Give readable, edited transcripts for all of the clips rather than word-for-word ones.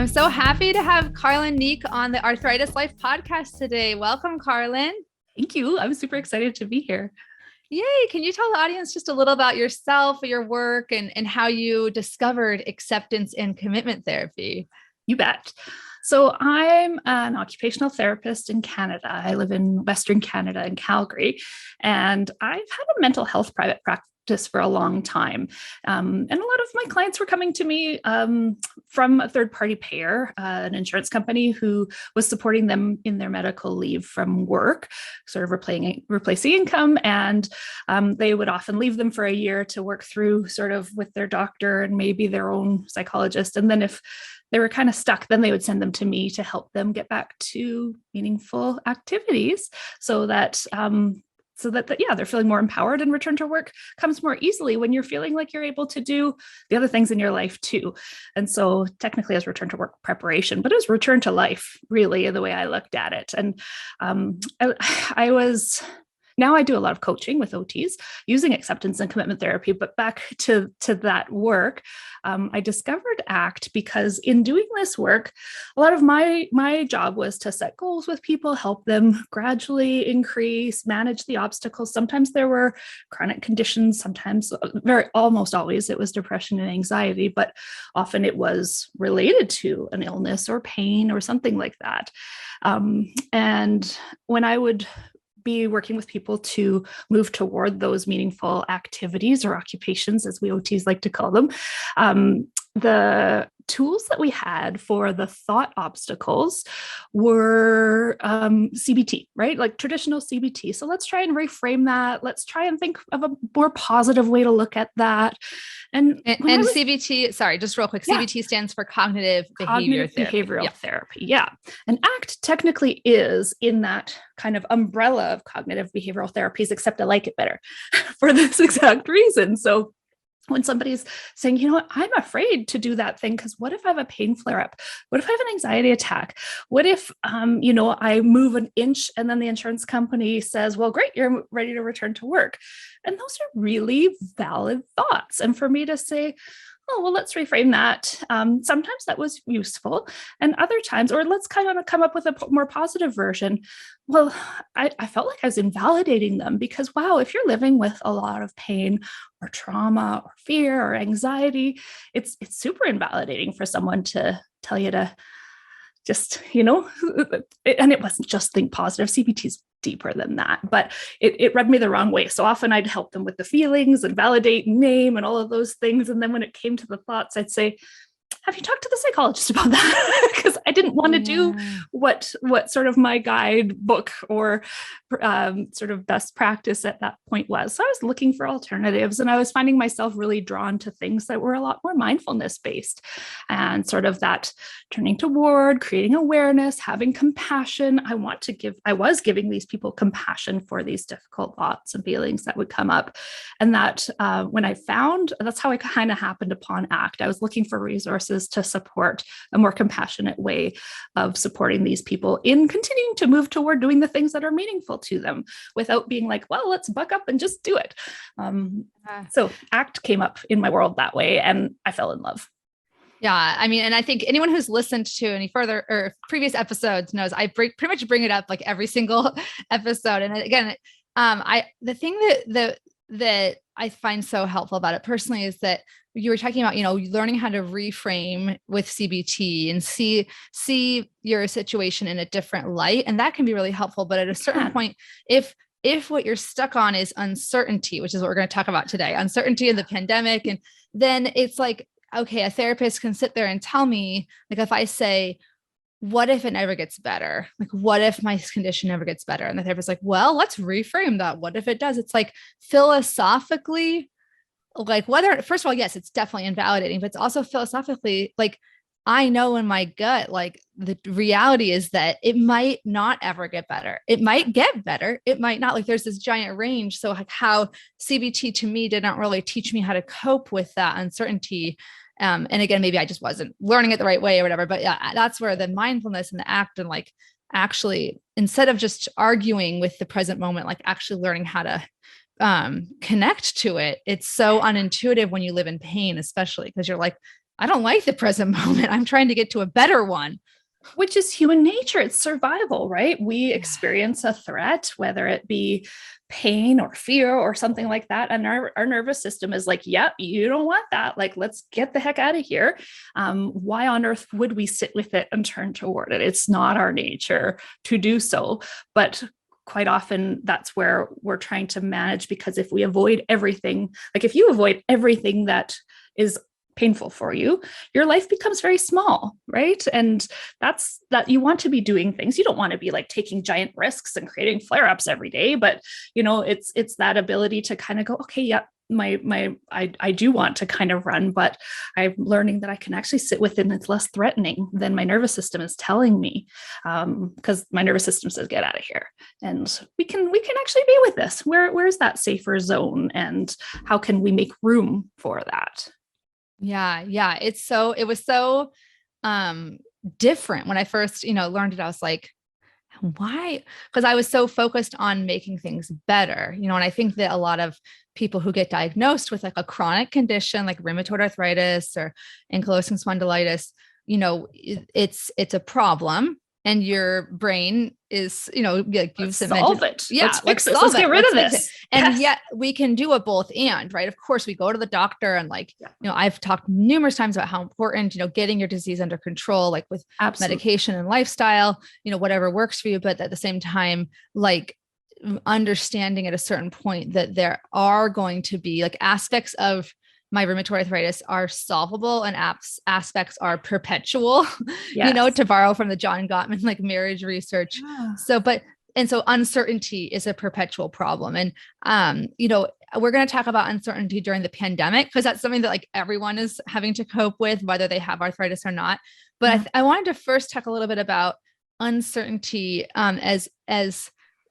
I'm so happy to have Carlyn Neek on the Arthritis Life podcast today. Welcome, Carlyn. Thank you. I'm super excited to be here. Yay. Can you tell the audience just a little about yourself, your work, and how you discovered acceptance and commitment therapy? You bet. So I'm an occupational therapist in Canada. I live in Western Canada in Calgary, and I've had a mental health private practice for a long time. And a lot of my clients were coming to me from a third-party payer, an insurance company who was supporting them in their medical leave from work, sort of replacing income. And they would often leave them for a year to work through sort of with their doctor and maybe their own psychologist. And then if they were kind of stuck, then they would send them to me to help them get back to meaningful activities so that they're feeling more empowered, and return to work comes more easily when you're feeling like you're able to do the other things in your life too. And so technically as return to work preparation, but it was return to life really the way I looked at it. And now I do a lot of coaching with OTs using acceptance and commitment therapy, but back to that work, I discovered ACT because in doing this work, a lot of my job was to set goals with people, help them gradually increase, manage the obstacles. Sometimes there were chronic conditions, sometimes almost always it was depression and anxiety, but often it was related to an illness or pain or something like that. And when I would be working with people to move toward those meaningful activities or occupations, as we OTs like to call them, the tools that we had for the thought obstacles were CBT, right? Like traditional CBT. So let's try and reframe that. Let's try and think of a more positive way to look at that. And CBT, sorry, just real quick, CBT stands for cognitive behavioral therapy. Yeah. And ACT technically is in that kind of umbrella of cognitive behavioral therapies, except I like it better for this exact reason. So when somebody's saying, you know what, I'm afraid to do that thing because what if I have a pain flare up? What if I have an anxiety attack? What if, I move an inch and then the insurance company says, well, great, you're ready to return to work. And those are really valid thoughts. And for me to say, oh, well, let's reframe that. Sometimes that was useful. And other times, or let's kind of come up with a more positive version. Well, I felt like I was invalidating them because, wow, if you're living with a lot of pain or trauma or fear or anxiety, it's super invalidating for someone to tell you to just, and it wasn't just think positive. CBT's deeper than that, but it rubbed me the wrong way. So often I'd help them with the feelings and validate, name, and all of those things. And then when it came to the thoughts, I'd say, have you talked to the psychologist about that? Because I didn't want to do what sort of my guidebook or sort of best practice at that point was. So I was looking for alternatives, and I was finding myself really drawn to things that were a lot more mindfulness based, and sort of that turning toward, creating awareness, having compassion. I was giving these people compassion for these difficult thoughts and feelings that would come up. And that when I found, that's how I kind of happened upon ACT. I was looking for resources to support a more compassionate way of supporting these people in continuing to move toward doing the things that are meaningful to them without being like, well, let's buck up and just do it. So ACT came up in my world that way, and I fell in love. Yeah. I mean, and I think anyone who's listened to any further or previous episodes knows I pretty much bring it up like every single episode. And again, the thing that I find so helpful about it personally is that you were talking about, learning how to reframe with CBT and see your situation in a different light. And that can be really helpful. But at a certain point, if what you're stuck on is uncertainty, which is what we're going to talk about today, uncertainty in the pandemic, and then it's like, okay, a therapist can sit there and tell me, like, if I say, what if it never gets better? Like, what if my condition never gets better? And the therapist's like, well, let's reframe that. What if it does? It's like philosophically, like first of all, yes, it's definitely invalidating, but it's also philosophically, like, I know in my gut, like the reality is that it might not ever get better. It might get better. It might not. Like there's this giant range. So like how CBT to me did not really teach me how to cope with that uncertainty. And again, maybe I just wasn't learning it the right way or whatever, but yeah, that's where the mindfulness and the ACT and like actually, instead of just arguing with the present moment, like actually learning how to connect to it. It's so unintuitive when you live in pain, especially because you're like, I don't like the present moment. I'm trying to get to a better one. Which is human nature. It's survival, right? We experience a threat, whether it be pain or fear or something like that. And our nervous system is like, yeah, you don't want that. Like, let's get the heck out of here. Why on earth would we sit with it and turn toward it? It's not our nature to do so. But quite often that's where we're trying to manage, because if we avoid everything, like if you avoid everything that is painful for you, your life becomes very small, right? And that's that. You want to be doing things. You don't want to be like taking giant risks and creating flare-ups every day, but it's that ability to kind of go, okay, yeah, I do want to kind of run, but I'm learning that I can actually sit with it and it's less threatening than my nervous system is telling me, because my nervous system says, get out of here. And we can actually be with this. Where's that safer zone, and how can we make room for that? Yeah. It was so different when I first, learned it. I was like, why? Because I was so focused on making things better, and I think that a lot of people who get diagnosed with like a chronic condition like rheumatoid arthritis or ankylosing spondylitis, it's a problem. And your brain is, like you've solve it. Yeah, let's fix this. Let's get rid of this. And yet we can do a both and, right? Of course, we go to the doctor and I've talked numerous times about how important, getting your disease under control, like with medication and lifestyle, whatever works for you. But at the same time, like understanding at a certain point that there are going to be like aspects of my rheumatoid arthritis are solvable and aspects are perpetual, yes. To borrow from the John Gottman, like marriage research. Yeah. So uncertainty is a perpetual problem. And, we're going to talk about uncertainty during the pandemic, because that's something that like everyone is having to cope with, whether they have arthritis or not. But I wanted to first talk a little bit about uncertainty as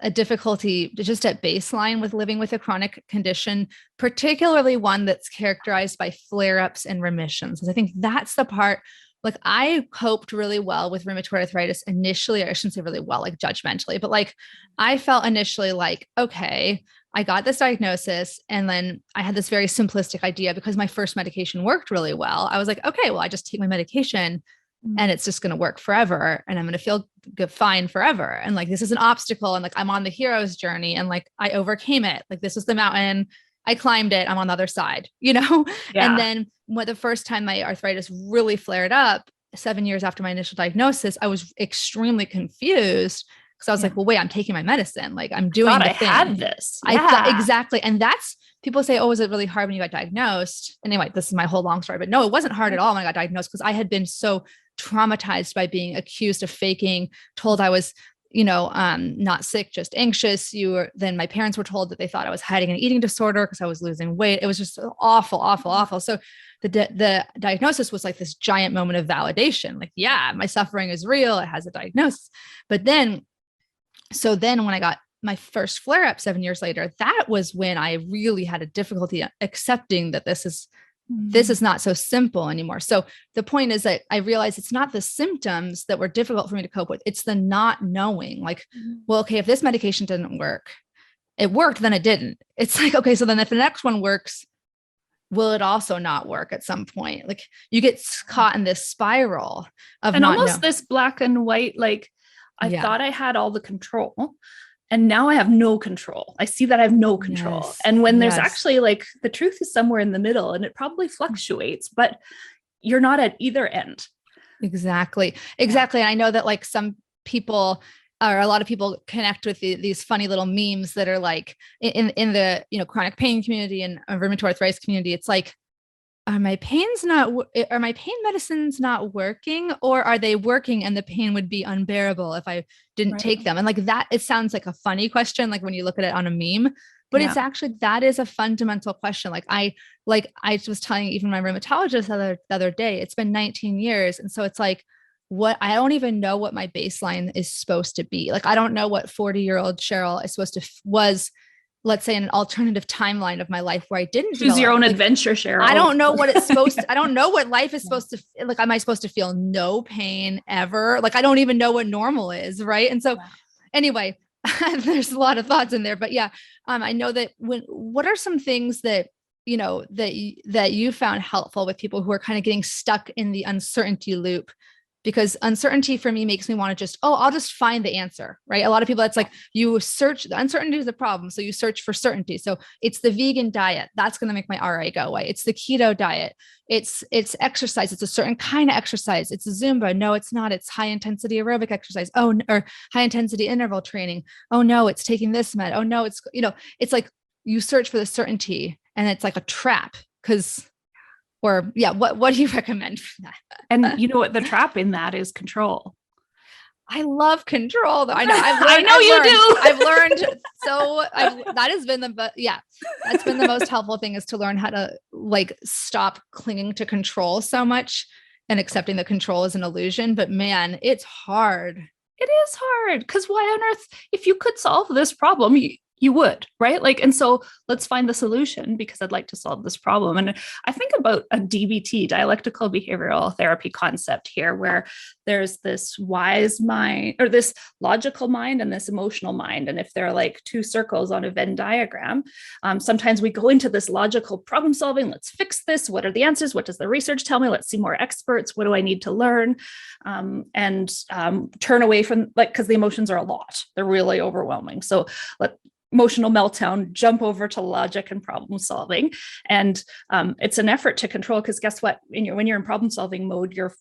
a difficulty just at baseline with living with a chronic condition, particularly one that's characterized by flare-ups and remissions. I think that's the part, like I coped really well with rheumatoid arthritis initially, or I shouldn't say really well, like judgmentally, but like I felt initially like, okay, I got this diagnosis. And then I had this very simplistic idea because my first medication worked really well. I was like, okay, well, I just take my medication and it's just going to work forever. And I'm going to feel good, fine forever. And like, this is an obstacle. And like, I'm on the hero's journey and like, I overcame it. Like, this is the mountain. I climbed it. I'm on the other side, Yeah. And then the first time my arthritis really flared up 7 years after my initial diagnosis, I was extremely confused because I was like, well, wait, I'm taking my medicine. Like I'm doing the thing. I had this. I thought exactly. And that's, people say, oh, was it really hard when you got diagnosed? Anyway, this is my whole long story, but no, it wasn't hard at all when I got diagnosed, because I had been so traumatized by being accused of faking, told I was, not sick, just anxious. Then my parents were told that they thought I was hiding an eating disorder because I was losing weight. It was just awful. So the diagnosis was like this giant moment of validation. Like, yeah, my suffering is real. It has a diagnosis. But then when I got my first flare up 7 years later, that was when I really had a difficulty accepting that this is not so simple anymore. So the point is that I realized it's not the symptoms that were difficult for me to cope with. It's the not knowing, like, well, okay, if this medication didn't work, it worked, then it didn't. It's like, okay, so then if the next one works, will it also not work at some point? Like you get caught in this spiral of and almost this black and white, like I thought I had all the control. And now I have no control. I see that I have no control. Yes. And when there's actually like the truth is somewhere in the middle, and it probably fluctuates, but you're not at either end. Exactly. And I know that like some people or a lot of people connect with these funny little memes that are like in the, chronic pain community and rheumatoid arthritis community. It's like, are my pain medicines not working, or are they working and the pain would be unbearable if I didn't take them? And like that, it sounds like a funny question, like when you look at it on a meme, but it's actually, that is a fundamental question. I was telling even my rheumatologist the other day, it's been 19 years. And so it's like, I don't even know what my baseline is supposed to be. Like, I don't know what 40-year-old Cheryl is supposed to was, let's say, in an alternative timeline of my life where I didn't choose your own adventure, Cheryl. I don't know what it's supposed to, I don't know what life is supposed to, like, am I supposed to feel no pain ever? Like, I don't even know what normal is. Right. And so anyway, there's a lot of thoughts in there, but I know that what are some things that that you found helpful with people who are kind of getting stuck in the uncertainty loop? Because uncertainty for me makes me want to just, I'll just find the answer, right? A lot of people, it's like you search, the uncertainty is the problem. So you search for certainty. So it's the vegan diet that's going to make my RA go away. It's the keto diet. It's exercise. It's a certain kind of exercise. It's Zumba. No, it's not. It's high intensity aerobic exercise. Or high intensity interval training. Oh no, it's taking this med. Oh no, it's like you search for the certainty and it's like a trap what do you recommend for that? And you know what the trap in that is? Control. I love control though. I know. I've learned. So that has been that's been the most helpful thing, is to learn how to like stop clinging to control so much and accepting that control is an illusion. But man, it's hard. It is hard, because why on earth, if you could solve this problem, you would, right? Like, and so let's find the solution, because I'd like to solve this problem. And I think about a DBT, dialectical behavioral therapy concept here, where there's this wise mind, or this logical mind, and this emotional mind. And if they're like two circles on a Venn diagram, sometimes we go into this logical problem solving. Let's fix this. What are the answers? What does the research tell me? Let's see more experts. What do I need to learn? And turn away from, like, because the emotions are a lot. They're really overwhelming. So emotional meltdown, jump over to logic and problem solving. And it's an effort to control, because guess what? When you're in problem solving mode, you're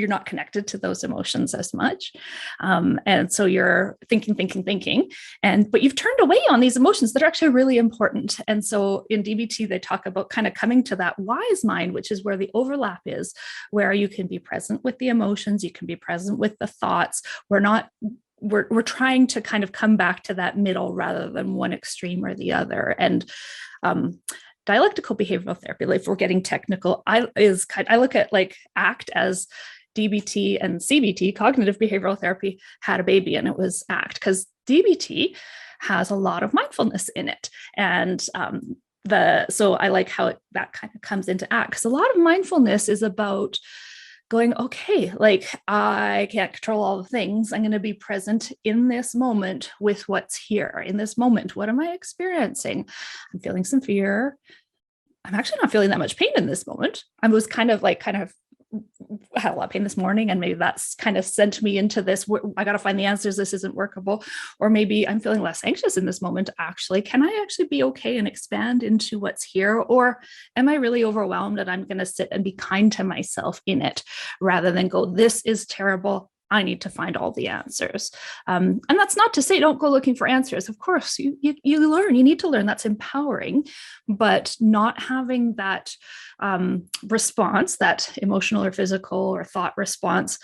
not connected to those emotions as much. And so you're thinking, but you've turned away on these emotions that are actually really important. And so in DBT, they talk about kind of coming to that wise mind, which is where the overlap is, where you can be present with the emotions, you can be present with the thoughts. We're trying to kind of come back to that middle rather than one extreme or the other. And dialectical behavioral therapy, like if we're getting technical, I look at like ACT as DBT and CBT, cognitive behavioral therapy, had a baby, and it was ACT, because DBT has a lot of mindfulness in it. And so I like how that kind of comes into ACT, because a lot of mindfulness is about going, okay, like I can't control all the things. I'm going to be present in this moment with what's here in this moment. What am I experiencing? I'm feeling some fear. I'm actually not feeling that much pain in this moment. I was kind of had a lot of pain this morning, and maybe that's kind of sent me into this, I got to find the answers. This isn't workable. Or maybe I'm feeling less anxious in this moment. Actually, can I actually be okay and expand into what's here? Or am I really overwhelmed and I'm going to sit and be kind to myself in it, rather than go, this is terrible, I need to find all the answers. And that's not to say don't go looking for answers. Of course, you learn, you need to learn. That's empowering, but not having that response, that emotional or physical or thought response,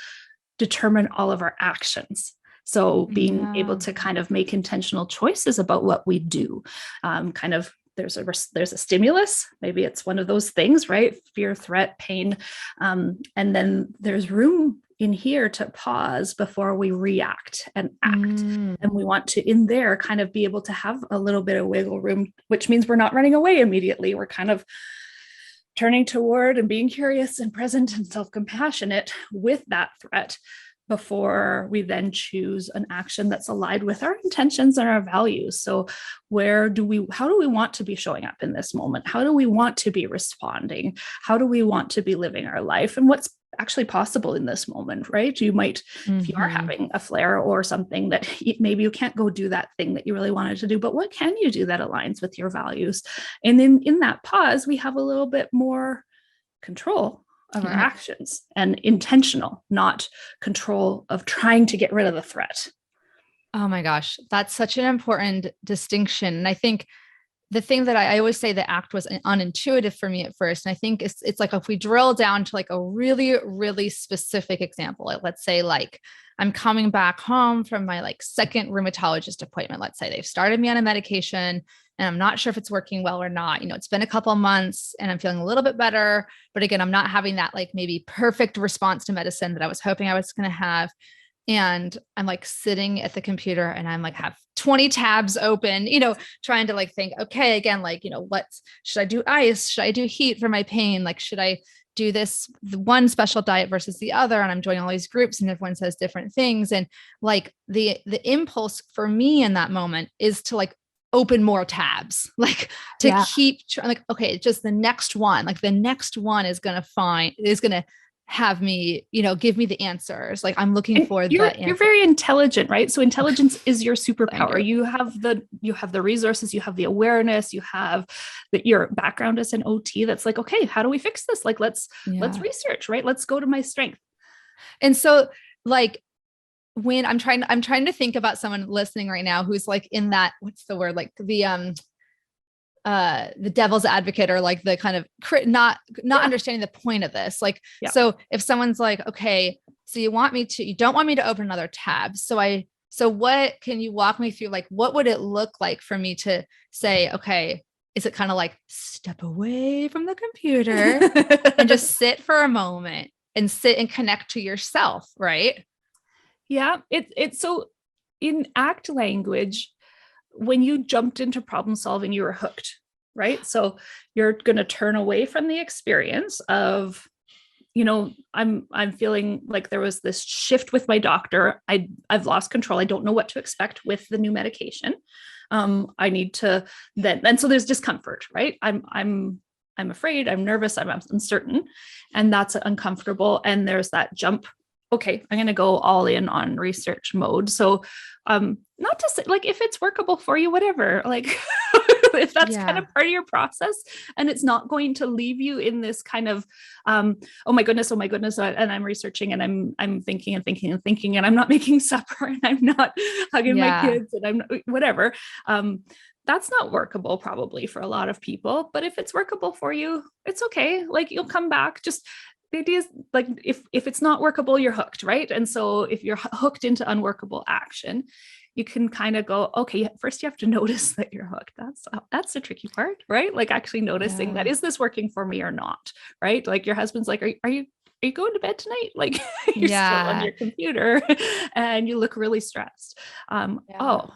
determine all of our actions. So being able to kind of make intentional choices about what we do, there's a stimulus, maybe it's one of those things, right? Fear, threat, pain. And then there's room in here to pause before we react and act. And we want to, in there, kind of be able to have a little bit of wiggle room, which means we're not running away immediately. We're kind of turning toward and being curious and present and self-compassionate with that threat, before we then choose an action that's aligned with our intentions and our values. So how do we want to be showing up in this moment? How do we want to be responding? How do we want to be living our life? And what's actually possible in this moment, right? You might, if you are having a flare or something, that maybe you can't go do that thing that you really wanted to do, but what can you do that aligns with your values? And then in that pause, we have a little bit more control of our actions, and intentional, not control of trying to get rid of the threat. Oh my gosh, that's such an important distinction. And I think the thing that I always say, the ACT was unintuitive for me at first. And I think it's like, if we drill down to like a really, really specific example, like let's say like I'm coming back home from my like second rheumatologist appointment. Let's say they've started me on a medication and I'm not sure if it's working well or not. It's been a couple of months and I'm feeling a little bit better, but again, I'm not having that like maybe perfect response to medicine that I was hoping I was going to have. And I'm like sitting at the computer and I'm like, have 20 tabs open, trying to like think, okay, again, like, should I do ice? Should I do heat for my pain? Like, should I do the one special diet versus the other? And I'm joining all these groups and everyone says different things. And like the impulse for me in that moment is to like open more tabs, like to keep like, okay, just the next one, like the next one is going to have me, give me the answers. Like I'm looking for the answer. You're very intelligent, right? So intelligence is your superpower. You have the resources, you have the awareness, you have your background as an OT. That's like, okay, how do we fix this? Like, let's research, right? Let's go to my strength. And so like, when I'm trying to think about someone listening right now who's like in that, what's the word? Like the devil's advocate, or like the kind of not understanding the point of this. Like, so if someone's like, okay, so you don't want me to open another tab. So what can you walk me through? Like, what would it look like for me to say, okay, is it kind of like step away from the computer and just sit for a moment and sit and connect to yourself, right? Yeah, it's so in ACT language, when you jumped into problem solving, you were hooked, right? So you're going to turn away from the experience of, I'm feeling like there was this shift with my doctor. I've lost control. I don't know what to expect with the new medication. I need to and so there's discomfort, right? I'm afraid, I'm nervous, I'm uncertain, and that's uncomfortable. And there's that jump. Okay, I'm going to go all in on research mode. So, not to say like, if it's workable for you, whatever, like if that's kind of part of your process and it's not going to leave you in this kind of, oh my goodness. And I'm researching and I'm thinking and I'm not making supper and I'm not hugging my kids and I'm not, whatever. That's not workable probably for a lot of people, but if it's workable for you, it's okay. Like you'll come back. Just the idea is like, if it's not workable, you're hooked, right? And so if you're hooked into unworkable action, you can kind of go, okay, first you have to notice that you're hooked. That's the tricky part, right? Like actually noticing that, is this working for me or not? Right? Like your husband's like, are you going to bed tonight? Like you're still on your computer and you look really stressed. Oh,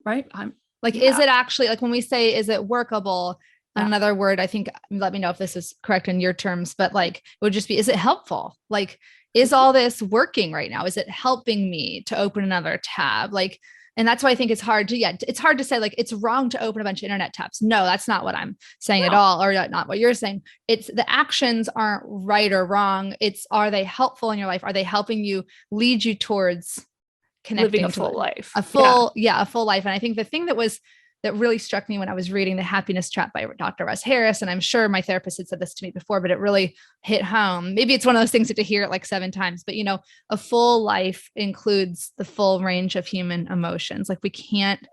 right. I'm like, is it actually, like when we say, is it workable? Another word, I think, let me know if this is correct in your terms, but like, it would just be, is it helpful? Like, is all this working right now? Is it helping me to open another tab? Like, and that's why I think it's hard to say like, it's wrong to open a bunch of internet tabs. No, that's not what I'm saying at all. Or not what you're saying. It's the actions aren't right or wrong. Are they helpful in your life? Are they helping you lead you towards connecting living a full life, a full life? And I think the thing that really struck me when I was reading The Happiness Trap by Dr. Russ Harris, and I'm sure my therapist had said this to me before, but it really hit home. Maybe it's one of those things that to hear it like 7 times, but a full life includes the full range of human emotions. Like we can't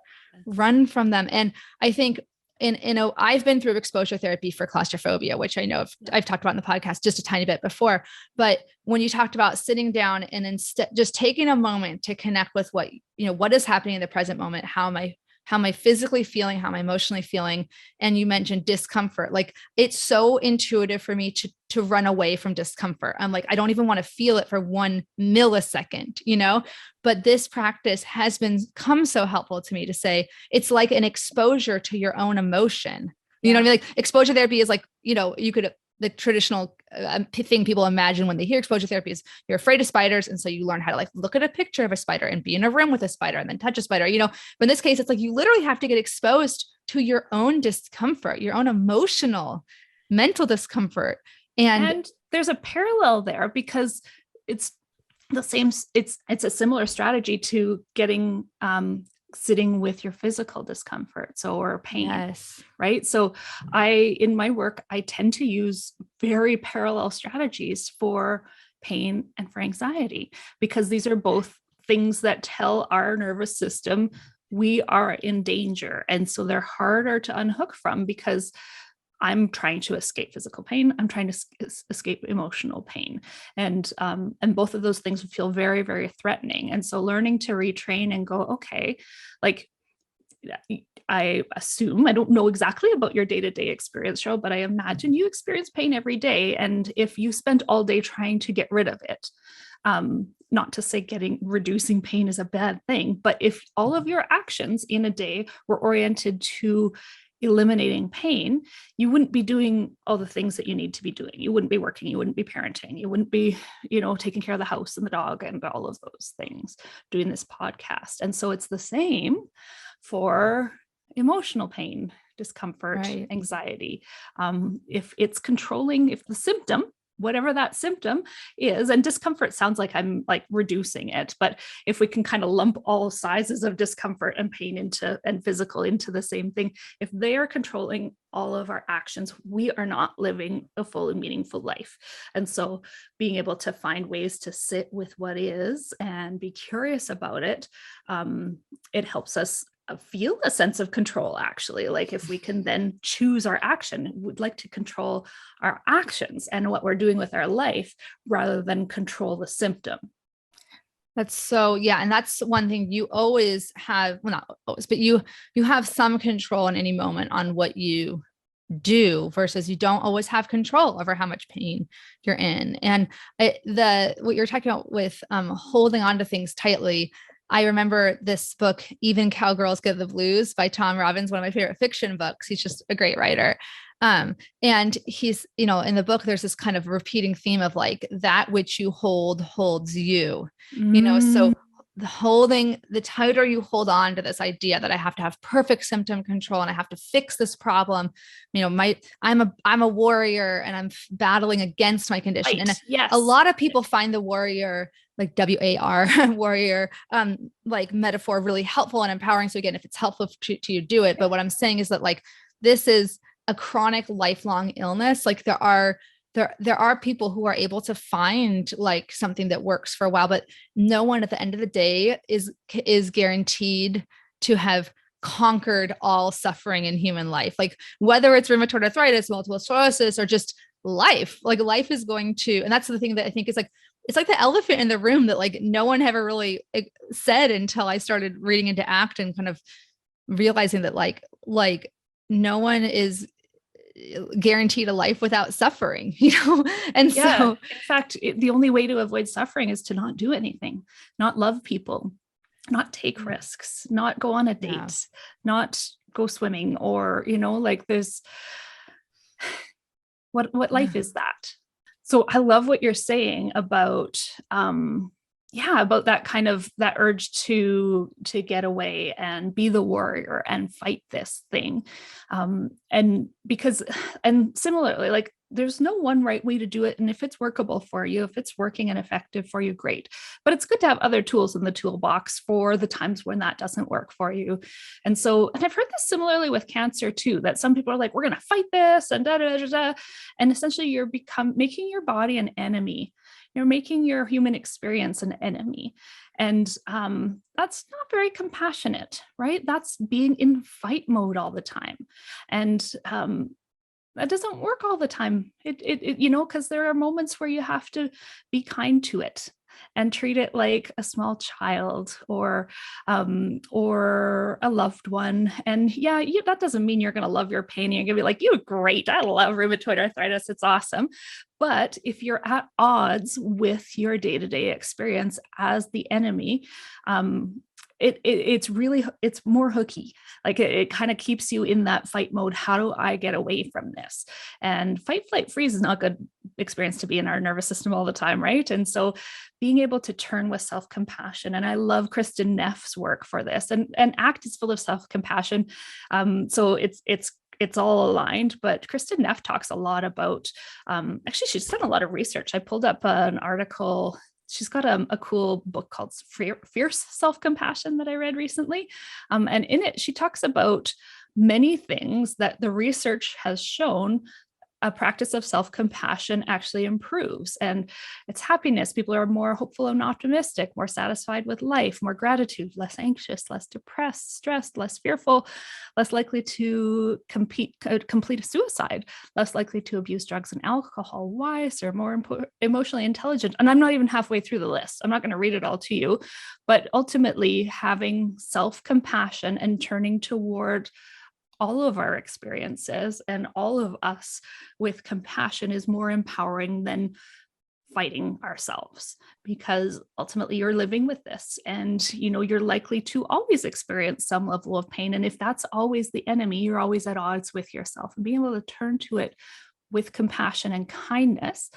run from them. And I think I've been through exposure therapy for claustrophobia, which I know I've talked about in the podcast just a tiny bit before. But when you talked about sitting down and instead just taking a moment to connect with what is happening in the present moment, how am I physically feeling? How am I emotionally feeling? And you mentioned discomfort. Like it's so intuitive for me to run away from discomfort. I'm like, I don't even want to feel it for 1 millisecond, but this practice has become so helpful to me to say, it's like an exposure to your own emotion. You know what I mean? Like exposure therapy is like, the traditional thing people imagine when they hear exposure therapy is you're afraid of spiders. And so you learn how to like look at a picture of a spider and be in a room with a spider and then touch a spider, but in this case, it's like, you literally have to get exposed to your own discomfort, your own emotional, mental discomfort. And there's a parallel there because it's the same. It's a similar strategy to getting, sitting with your physical discomfort, or pain, right? So in my work, I tend to use very parallel strategies for pain and for anxiety, because these are both things that tell our nervous system we are in danger. And so they're harder to unhook from because I'm trying to escape physical pain. I'm trying to escape emotional pain. And both of those things feel very, very threatening. And so learning to retrain and go, okay, like I assume, I don't know exactly about your day-to-day experience, Cheryl, but I imagine you experience pain every day. And if you spend all day trying to get rid of it, not to say reducing pain is a bad thing, but if all of your actions in a day were oriented to eliminating pain, you wouldn't be doing all the things that you need to be doing. You wouldn't be working, you wouldn't be parenting, you wouldn't be, taking care of the house and the dog and all of those things, doing this podcast. And so it's the same for emotional pain, discomfort, Right. anxiety. If it's controlling, if the symptom, whatever that symptom is, and discomfort sounds like I'm like reducing it, but if we can kind of lump all sizes of discomfort and pain into and physical into the same thing, if they are controlling all of our actions, we are not living a full and meaningful life. And so being able to find ways to sit with what is and be curious about it, it helps us feel a sense of control, actually. Like if we can then choose our action, we'd like to control our actions and what we're doing with our life rather than control the symptom. That's so, yeah. And that's one thing you always have, well, not always, but you have some control in any moment on what you do versus you don't always have control over how much pain you're in. And what you're talking about with holding on to things tightly, I remember this book, Even Cowgirls Get the Blues by Tom Robbins, one of my favorite fiction books. He's just a great writer. And he's, in the book, there's this kind of repeating theme of like that which you hold holds you, so the tighter you hold on to this idea that I have to have perfect symptom control and I have to fix this problem, I'm a warrior and I'm battling against my condition. Right. And yes. A lot of people find the warrior, like WAR warrior, like metaphor really helpful and empowering. So again, if it's helpful to you, do it. But what I'm saying is that like, this is a chronic lifelong illness. Like there are people who are able to find like something that works for a while, but no one at the end of the day is guaranteed to have conquered all suffering in human life. Like whether it's rheumatoid arthritis, multiple sclerosis, or just life, like life is going to, and that's the thing that I think is like, it's like the elephant in the room that like no one ever really said until I started reading into ACT and kind of realizing that like no one is guaranteed a life without suffering, And so in fact, the only way to avoid suffering is to not do anything, not love people, not take risks, not go on a date, not go swimming, or, like there's what life is that? So I love what you're saying about, about that kind of that urge to get away and be the warrior and fight this thing. And similarly, like there's no one right way to do it. And if it's workable for you, if it's working and effective for you, great. But it's good to have other tools in the toolbox for the times when that doesn't work for you. And I've heard this similarly with cancer too, that some people are like, we're going to fight this and da, da, da, da. And essentially you're making your body an enemy. You're making your human experience an enemy. And that's not very compassionate, right? That's being in fight mode all the time. And that doesn't work all the time. Because there are moments where you have to be kind to it and treat it like a small child or a loved one. And that doesn't mean you're going to love your pain. You're going to be like, you're great. I love rheumatoid arthritis. It's awesome. But if you're at odds with your day-to-day experience as the enemy, it's more hooky. Like it kind of keeps you in that fight mode. How do I get away from this? And fight, flight, freeze is not a good experience to be in our nervous system all the time, right? And so being able to turn with self-compassion, and I love Kristen Neff's work for this, and ACT is full of self-compassion. So it's all aligned, but Kristen Neff talks a lot about, actually she's done a lot of research. I pulled up an article. She's got a cool book called Fierce Self-Compassion that I read recently. And in it, she talks about many things that the research has shown a practice of self-compassion actually improves. And it's happiness. People are more hopeful and optimistic, more satisfied with life, more gratitude, less anxious, less depressed, stressed, less fearful, less likely to complete a suicide, less likely to abuse drugs and alcohol, wiser, more emotionally intelligent. And I'm not even halfway through the list. I'm not going to read it all to you, but ultimately having self-compassion and turning toward all of our experiences and all of us with compassion is more empowering than fighting ourselves, because ultimately you're living with this and you're likely to always experience some level of pain. And if that's always the enemy, you're always at odds with yourself, and being able to turn to it with compassion and kindness.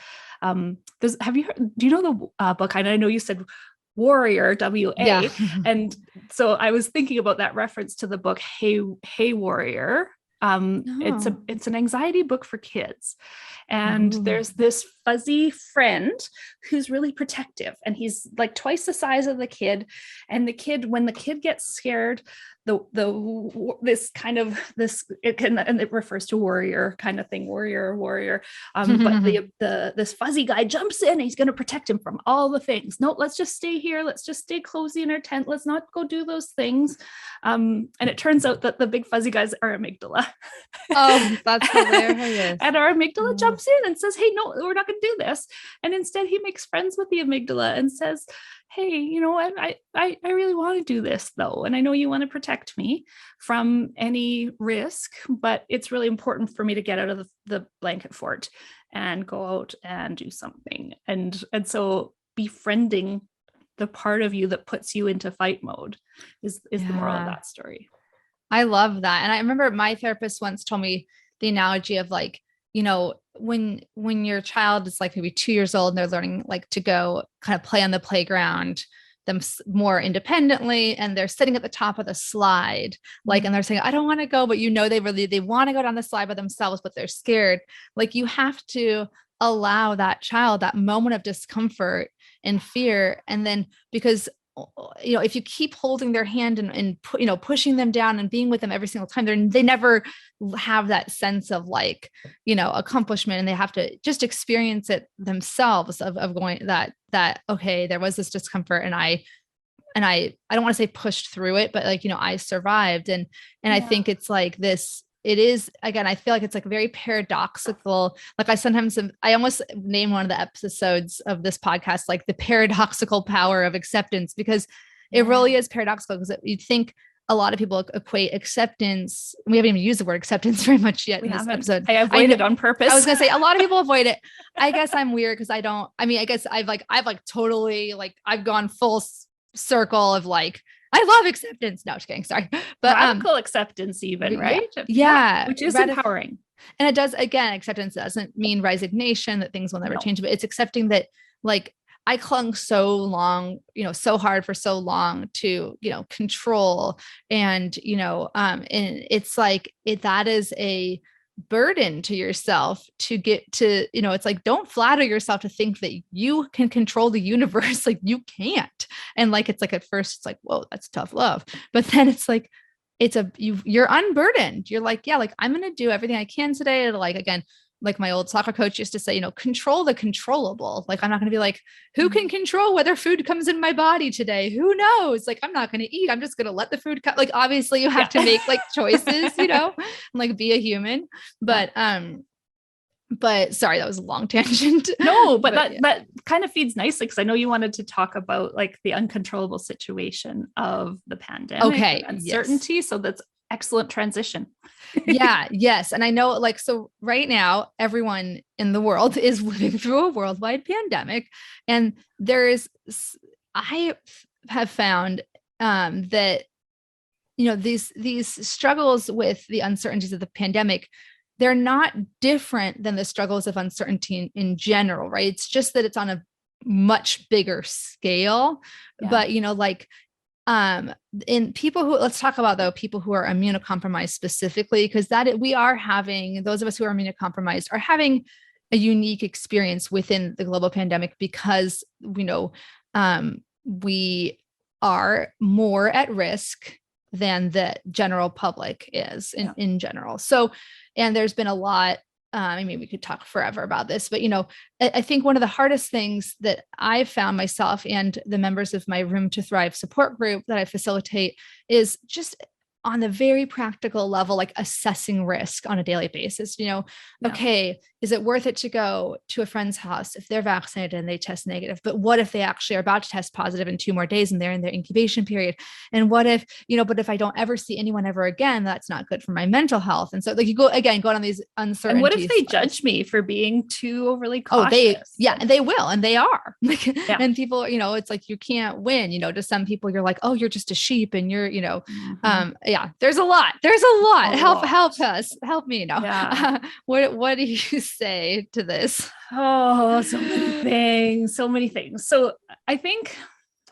Do you know the book? I know you said warrior, WA. Yeah. And so I was thinking about that reference to the book, Hey Warrior. It's an anxiety book for kids. And there's this fuzzy friend who's really protective, and he's like twice the size of the kid. And when the kid gets scared, it refers to warrior kind of thing, warrior. But this fuzzy guy jumps in and he's going to protect him from all the things. No, let's just stay here. Let's just stay cozy in our tent. Let's not go do those things. And it turns out that the big fuzzy guys are amygdala. Oh, that's hilarious. And our amygdala jumps in and says, hey, no, we're not going to do this. And instead he makes friends with the amygdala and says, hey, you know what? I really want to do this though. And I know you want to protect me from any risk, but it's really important for me to get out of the blanket fort and go out and do something. And so befriending the part of you that puts you into fight mode is the moral of that story. I love that. And I remember my therapist once told me the analogy of like, you know, when your child is like maybe 2 years old and they're learning like to go kind of play on the playground them more independently, and they're sitting at the top of the slide, like, and they're saying, I don't want to go, but you know, they want to go down the slide by themselves, but they're scared. Like you have to allow that child that moment of discomfort and fear. And then because you know, if you keep holding their hand and you know, pushing them down and being with them every single time, they never have that sense of like, you know, accomplishment, and they have to just experience it themselves of going that, okay, there was this discomfort and I don't want to say pushed through it, but like, you know, I survived. And I think it's like this, it is, again, I feel like it's like very paradoxical. Like I almost name one of the episodes of this podcast, like the paradoxical power of acceptance, because it really is paradoxical, because you'd think a lot of people equate acceptance. We haven't even used the word acceptance very much yet in this episode. I avoid it on purpose. I was going to say a lot of people avoid it. I guess I'm weird because I guess I've totally like, I've gone full circle of like, I love acceptance. No, just kidding. Sorry. But radical acceptance even, right? Yeah. Which is empowering. And it does, again, acceptance doesn't mean resignation that things will never change, but it's accepting that like I clung so long, you know, so hard for so long to, you know, control and, you know, and it's like, that is a burden to yourself to get to, you know, it's like, don't flatter yourself to think that you can control the universe. Like you can't. And like, it's like, at first it's like, whoa, that's tough love. But then it's like, you're unburdened. You're like, yeah, like I'm going to do everything I can today to like, again, like my old soccer coach used to say, you know, control the controllable. Like, I'm not going to be like, who can control whether food comes in my body today? Who knows? Like, I'm not going to eat. I'm just going to let the food come. Like, obviously you have to make like choices, you know, and, like be a human, but sorry, that was a long tangent. No, but that kind of feeds nicely, because I know you wanted to talk about like the uncontrollable situation of the pandemic, okay, uncertainty. Yes. So that's excellent transition. Yeah. Yes. And I know like, so right now, everyone in the world is living through a worldwide pandemic. And I have found that, you know, these struggles with the uncertainties of the pandemic, they're not different than the struggles of uncertainty in general, right? It's just that it's on a much bigger scale. Yeah. But, you know, like, in people who, let's talk about though, people who are immunocompromised specifically, because those of us who are immunocompromised are having a unique experience within the global pandemic, because we know, we are more at risk than the general public is in general. So, and there's been a lot, I mean, we could talk forever about this, but, you know, I think one of the hardest things that I've found myself and the members of my Room to Thrive support group that I facilitate is just on the very practical level, like assessing risk on a daily basis, you know, okay, is it worth it to go to a friend's house if they're vaccinated and they test negative? But what if they actually are about to test positive in 2 more days and they're in their incubation period? And what if, you know, but if I don't ever see anyone ever again, that's not good for my mental health. And so like you go on these uncertainties. And what if they judge me for being too overly cautious? They will. And they are. And people, you know, it's like, you can't win, you know, to some people, you're like, oh, you're just a sheep and you're, you know, there's a lot. Help us, help me now. Yeah. What do you say to this? Oh, so many things. So I think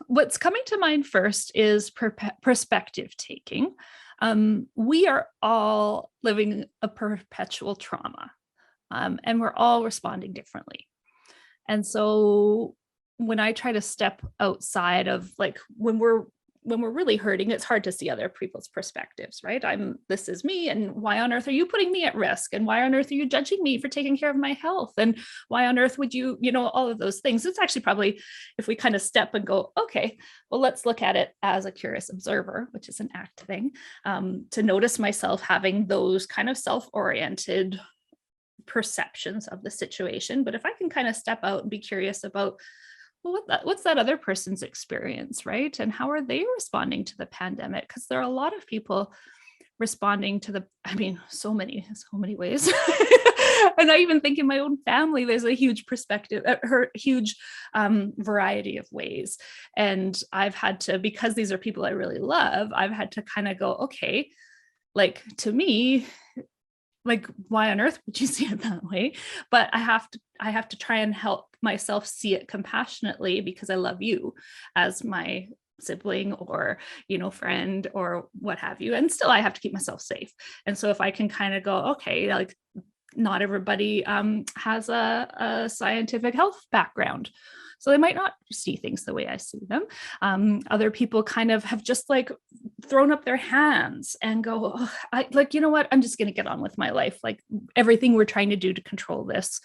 What's coming to mind first is perspective taking. We are all living a perpetual trauma, and we're all responding differently. And so when I try to step outside of like when we're really hurting, it's hard to see other people's perspectives, right? This is me, and why on earth are you putting me at risk? And why on earth are you judging me for taking care of my health? And why on earth would you, all of those things? It's actually probably, if we kind of step and go, okay, well, let's look at it as a curious observer, which is an ACT thing, to notice myself having those kind of self-oriented perceptions of the situation. But if I can kind of step out and be curious about, well, what's that other person's experience, right? And how are they responding to the pandemic? Because there are a lot of people responding to so many ways. And I even think in my own family, there's a huge variety of ways. And I've had to, because these are people I really love, I've had to kind of go, okay, like to me, like, why on earth would you see it that way? But I have to try and help myself see it compassionately, because I love you as my sibling or, friend or what have you. And still I have to keep myself safe. And so if I can kind of go, okay, like not everybody has a scientific health background. So they might not see things the way I see them. Other people kind of have just like thrown up their hands and go, you know what, I'm just going to get on with my life. Like everything we're trying to do to control this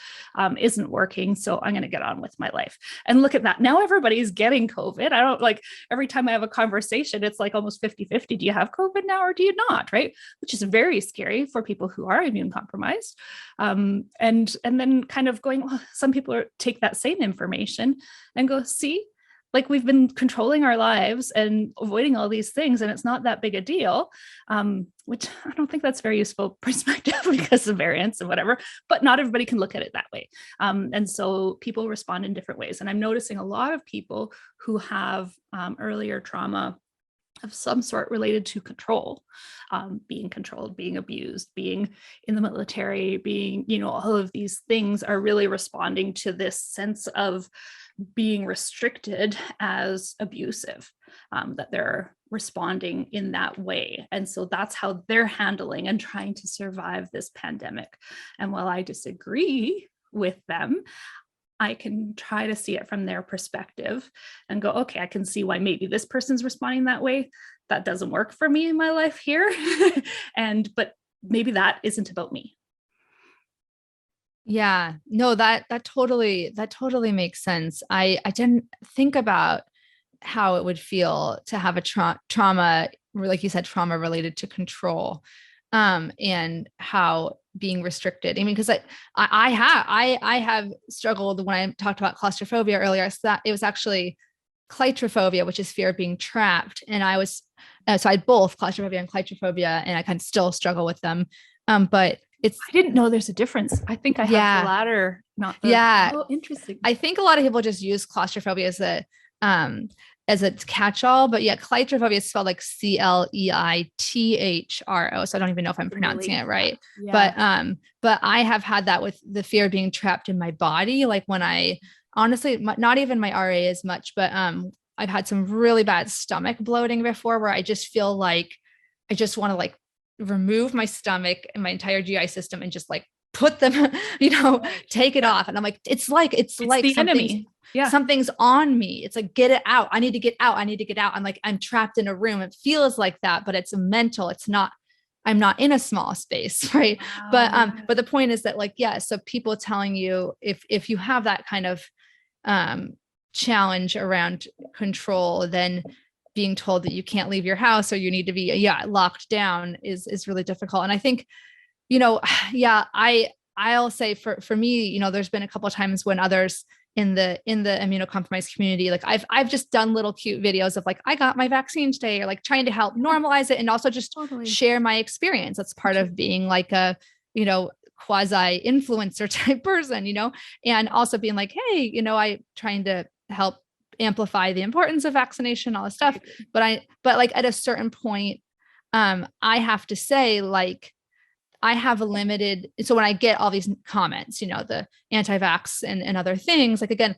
isn't working. So I'm going to get on with my life. And look at that. Now everybody's getting COVID. I don't like every time I have a conversation, it's like almost 50-50. Do you have COVID now or do you not? Right. Which is very scary for people who are immune compromised. And then kind of going, well, some people take that same information and go, see, like we've been controlling our lives and avoiding all these things, and it's not that big a deal, which I don't think that's very useful perspective because of variants and whatever, but not everybody can look at it that way. And so people respond in different ways. And I'm noticing a lot of people who have earlier trauma of some sort related to control, being controlled, being abused, being in the military, being, all of these things are really responding to this sense of being restricted as abusive, that they're responding in that way. And so that's how they're handling and trying to survive this pandemic. And while I disagree with them, I can try to see it from their perspective and go, okay, I can see why maybe this person's responding that way. That doesn't work for me in my life here. But maybe that isn't about me. Yeah, no, that totally makes sense. I didn't think about how it would feel to have a trauma, like you said, trauma related to control, and how being restricted. I mean, because I have struggled when I talked about claustrophobia earlier. So that it was actually claustrophobia, which is fear of being trapped. And I was, so I had both claustrophobia and claustrophobia, and I kind of still struggle with them. But I didn't know there's a difference. I think I have the latter, not the. Yeah. Oh, interesting. I think a lot of people just use claustrophobia as a catch-all, but yeah, claustrophobia is spelled like CLEITHRO. So I don't even know if I'm pronouncing it right. Yeah. But I have had that with the fear of being trapped in my body. Like when I honestly, not even my RA as much, but I've had some really bad stomach bloating before where I just feel like I just want to like remove my stomach and my entire GI system and just like put them, take it off. And I'm like, it's like the enemy. Yeah. Something's on me. It's like, get it out. I need to get out. I'm like, I'm trapped in a room. It feels like that, but it's mental. It's not, I'm not in a small space. Right. Wow. But the point is that like, yeah. So people telling you if you have that kind of challenge around control, then being told that you can't leave your house or you need to be locked down is really difficult. And I think, I'll say for me, there's been a couple of times when others in the immunocompromised community, like I've just done little cute videos of like, I got my vaccine today, or like trying to help normalize it and also just share my experience. That's part of being like a, quasi influencer type person, and also being like, hey, I trying to help amplify the importance of vaccination, all this stuff. But like at a certain point, I have to say, like, I have a limited, so when I get all these comments, you know, the anti-vax and other things, like, again,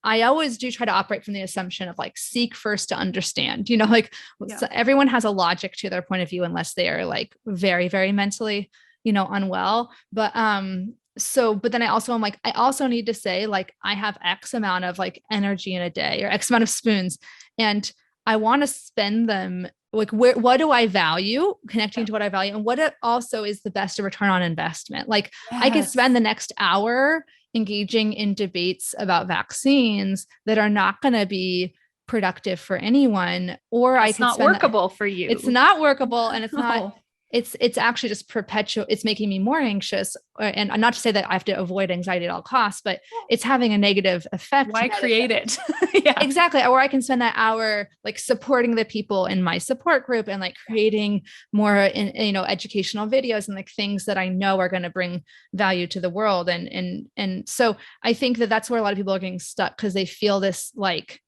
I always do try to operate from the assumption of like, seek first to understand, you know, like so everyone has a logic to their point of view, unless they are like very, very mentally, you know, unwell. But, but then I also need to say, like, I have X amount of like energy in a day, or X amount of spoons, and I want to spend them like, what do I value, connecting to what I value, and what it also is the best return on investment. Like, I could spend the next hour engaging in debates about vaccines that are not going to be productive for anyone, or it's not workable for you. It's not workable. And it's not, it's actually just perpetual. It's making me more anxious. And not to say that I have to avoid anxiety at all costs, but it's having a negative effect. Why create it? Yeah, exactly. Or I can spend that hour like supporting the people in my support group and like creating more educational videos and like things that I know are going to bring value to the world. And so I think that that's where a lot of people are getting stuck, because they feel this like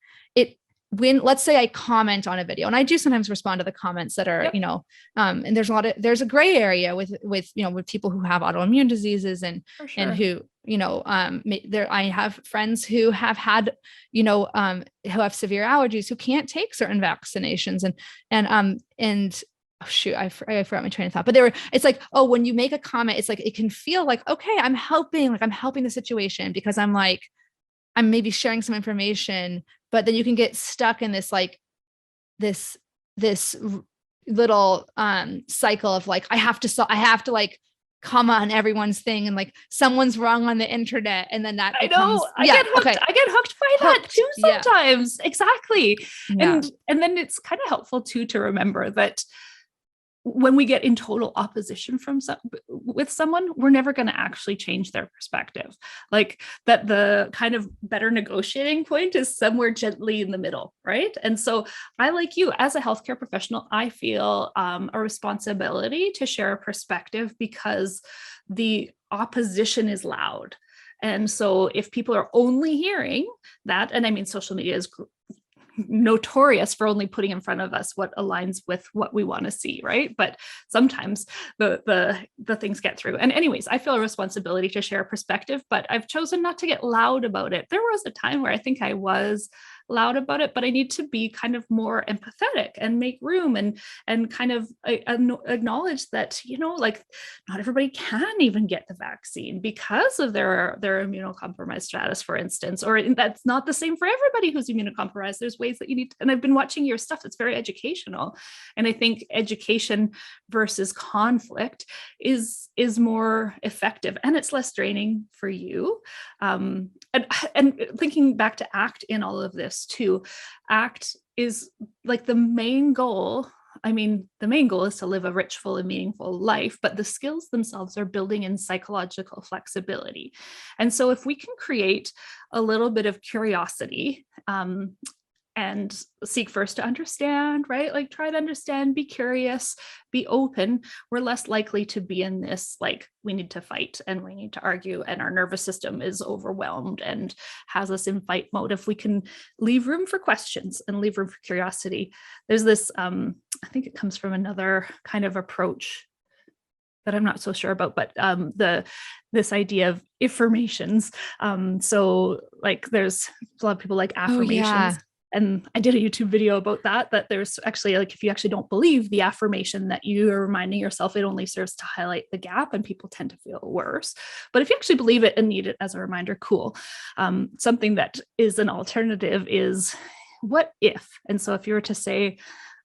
when, let's say I comment on a video, and I do sometimes respond to the comments that are, and there's a gray area with people who have autoimmune diseases and who, I have friends who have had, who have severe allergies, who can't take certain vaccinations and oh shoot, I forgot my train of thought, but it's like, oh, when you make a comment, it's like, it can feel like, okay, I'm helping the situation, because I'm maybe sharing some information, but then you can get stuck in this, like this little cycle of like, I have to like comment on everyone's thing, and like someone's wrong on the internet. And then that I get hooked by that too sometimes. Yeah. Exactly. Yeah. And then it's kind of helpful too, to remember that when we get in total opposition with someone, we're never going to actually change their perspective. Like that the kind of better negotiating point is somewhere gently in the middle, right? And so I, like you, as a healthcare professional, I feel a responsibility to share a perspective, because the opposition is loud. And so if people are only hearing that, and I mean, social media is notorious for only putting in front of us what aligns with what we want to see, right? But sometimes the things get through. And anyways, I feel a responsibility to share a perspective, but I've chosen not to get loud about it. There was a time where I think I was loud about it, but I need to be kind of more empathetic and make room and kind of acknowledge that, like not everybody can even get the vaccine because of their immunocompromised status, for instance, or that's not the same for everybody who's immunocompromised. There's ways that you need to, and I've been watching your stuff. It's very educational. And I think education versus conflict is more effective, and it's less draining for you. And thinking back to ACT in all of this too, ACT is like the main goal. I mean, the main goal is to live a rich, full, and meaningful life, but the skills themselves are building in psychological flexibility. And so if we can create a little bit of curiosity, and seek first to understand, right? Like try to understand, be curious, be open. We're less likely to be in this, like, we need to fight and we need to argue and our nervous system is overwhelmed and has us in fight mode. If we can leave room for questions and leave room for curiosity. There's this, I think it comes from another kind of approach that I'm not so sure about, but this idea of affirmations. So like there's a lot of people like affirmations. Oh, yeah. And I did a YouTube video about that there's actually, like, if you actually don't believe the affirmation that you are reminding yourself, it only serves to highlight the gap and people tend to feel worse. But if you actually believe it and need it as a reminder, cool. Something that is an alternative is, what if? And so if you were to say,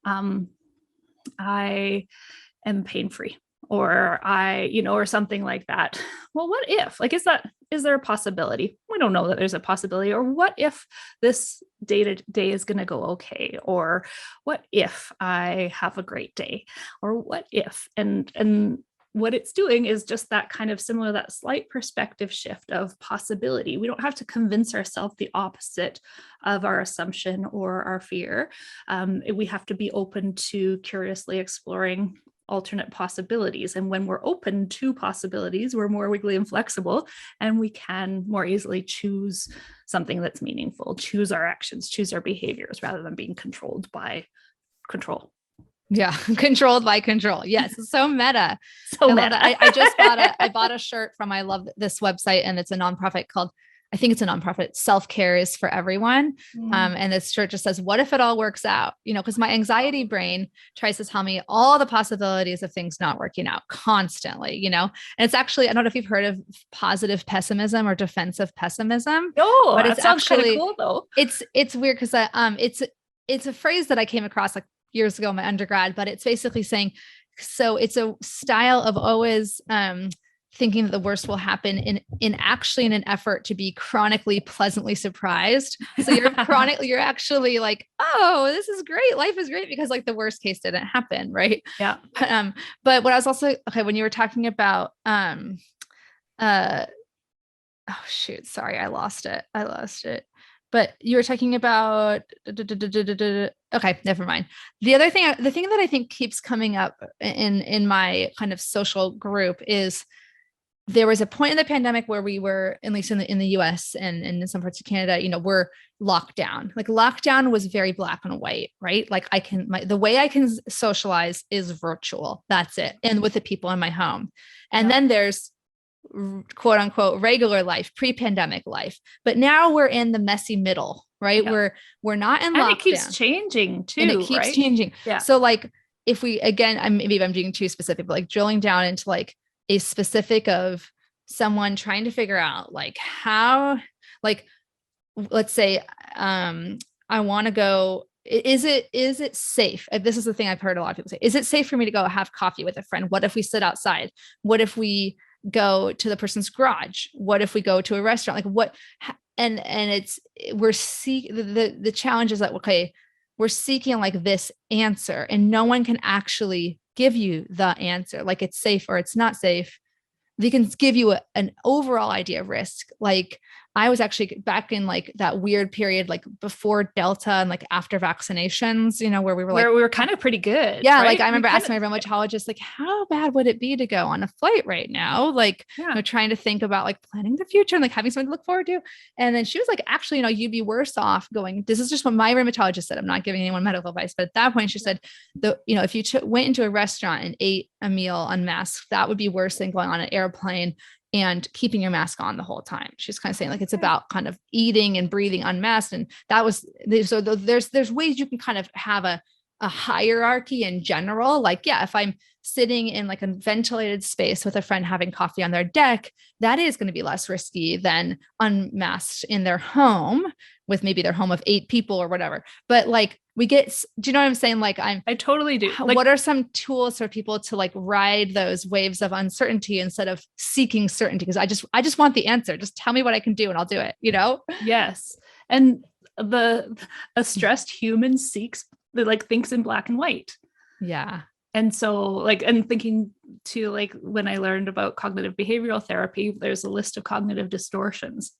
I am pain-free, or or something like that. Well, what if, like, is there a possibility? We don't know that there's a possibility. Or what if this day-to-day is going to go okay? Or what if I have a great day? Or what if, and what it's doing is just that kind of similar, that slight perspective shift of possibility. We don't have to convince ourselves the opposite of our assumption or our fear. We have to be open to curiously exploring alternate possibilities. And when we're open to possibilities, we're more wiggly and flexible, and we can more easily choose something that's meaningful, choose our actions, choose our behaviors, rather than being controlled by control. Yeah. Controlled by control. Yes. It's so meta. So I meta. love that. I bought a shirt from, I love this website, and it's a nonprofit called, I think it's a nonprofit, Self-Care is for Everyone. And this shirt just says, what if it all works out? You know, because my anxiety brain tries to tell me all the possibilities of things not working out constantly, you know? And it's actually, I don't know if you've heard of positive pessimism or defensive pessimism. No, but it's sounds kind of actually cool though. It's weird because it's a phrase that I came across like years ago in my undergrad, but it's basically saying, so it's a style of always thinking that the worst will happen in actually in an effort to be chronically pleasantly surprised. So you're actually like, oh, this is great. Life is great because like the worst case didn't happen. Right. Yeah. But what I was also, okay, when you were talking about, oh shoot, sorry, I lost it. But you were talking about, okay, never mind. The thing that I think keeps coming up in my kind of social group is there was a point in the pandemic where we were, at least in the US and in some parts of Canada, you know, we're locked down. Like lockdown was very black and white, right? Like the way I can socialize is virtual. That's it. And with the people in my home. And then there's quote unquote regular life, pre-pandemic life. But now we're in the messy middle, right? Yeah. We're not in lockdown. And it keeps changing too. And it keeps changing. Yeah. So like if we, again, maybe I'm being too specific, but like drilling down into like a specific of someone trying to figure out like how, like, let's say, I want to go, is it safe? This is the thing I've heard a lot of people say. Is it safe for me to go have coffee with a friend? What if we sit outside? What if we go to the person's garage? What if we go to a restaurant? Like what, and the challenge is that, okay, we're seeking like this answer and no one can actually give you the answer. Like it's safe or it's not safe. They can give you an overall idea of risk. Like I was actually back in like that weird period, like before Delta and like after vaccinations, you know, where we were kind of pretty good. Yeah. Right? Like I remember asking my rheumatologist, like, how bad would it be to go on a flight right now? Like, you know, trying to think about like planning the future and like having something to look forward to. And then she was like, actually, you know, you'd be worse off going, this is just what my rheumatologist said. I'm not giving anyone medical advice, but at that point she said, you know, if you went into a restaurant and ate a meal unmasked, that would be worse than going on an airplane and keeping your mask on the whole time. She's kind of saying like, it's about kind of eating and breathing unmasked. And that was, so there's ways you can kind of have a hierarchy in general. Like, yeah, if I'm sitting in like a ventilated space with a friend having coffee on their deck, that is going to be less risky than unmasked in their home with maybe their home of 8 people or whatever. But like do you know what I'm saying? Like I totally do. Like, what are some tools for people to like ride those waves of uncertainty instead of seeking certainty? Because I just want the answer. Just tell me what I can do and I'll do it, you know? Yes. And a stressed human thinks in black and white. Yeah. And so like, and thinking to like, when I learned about cognitive behavioral therapy, there's a list of cognitive distortions.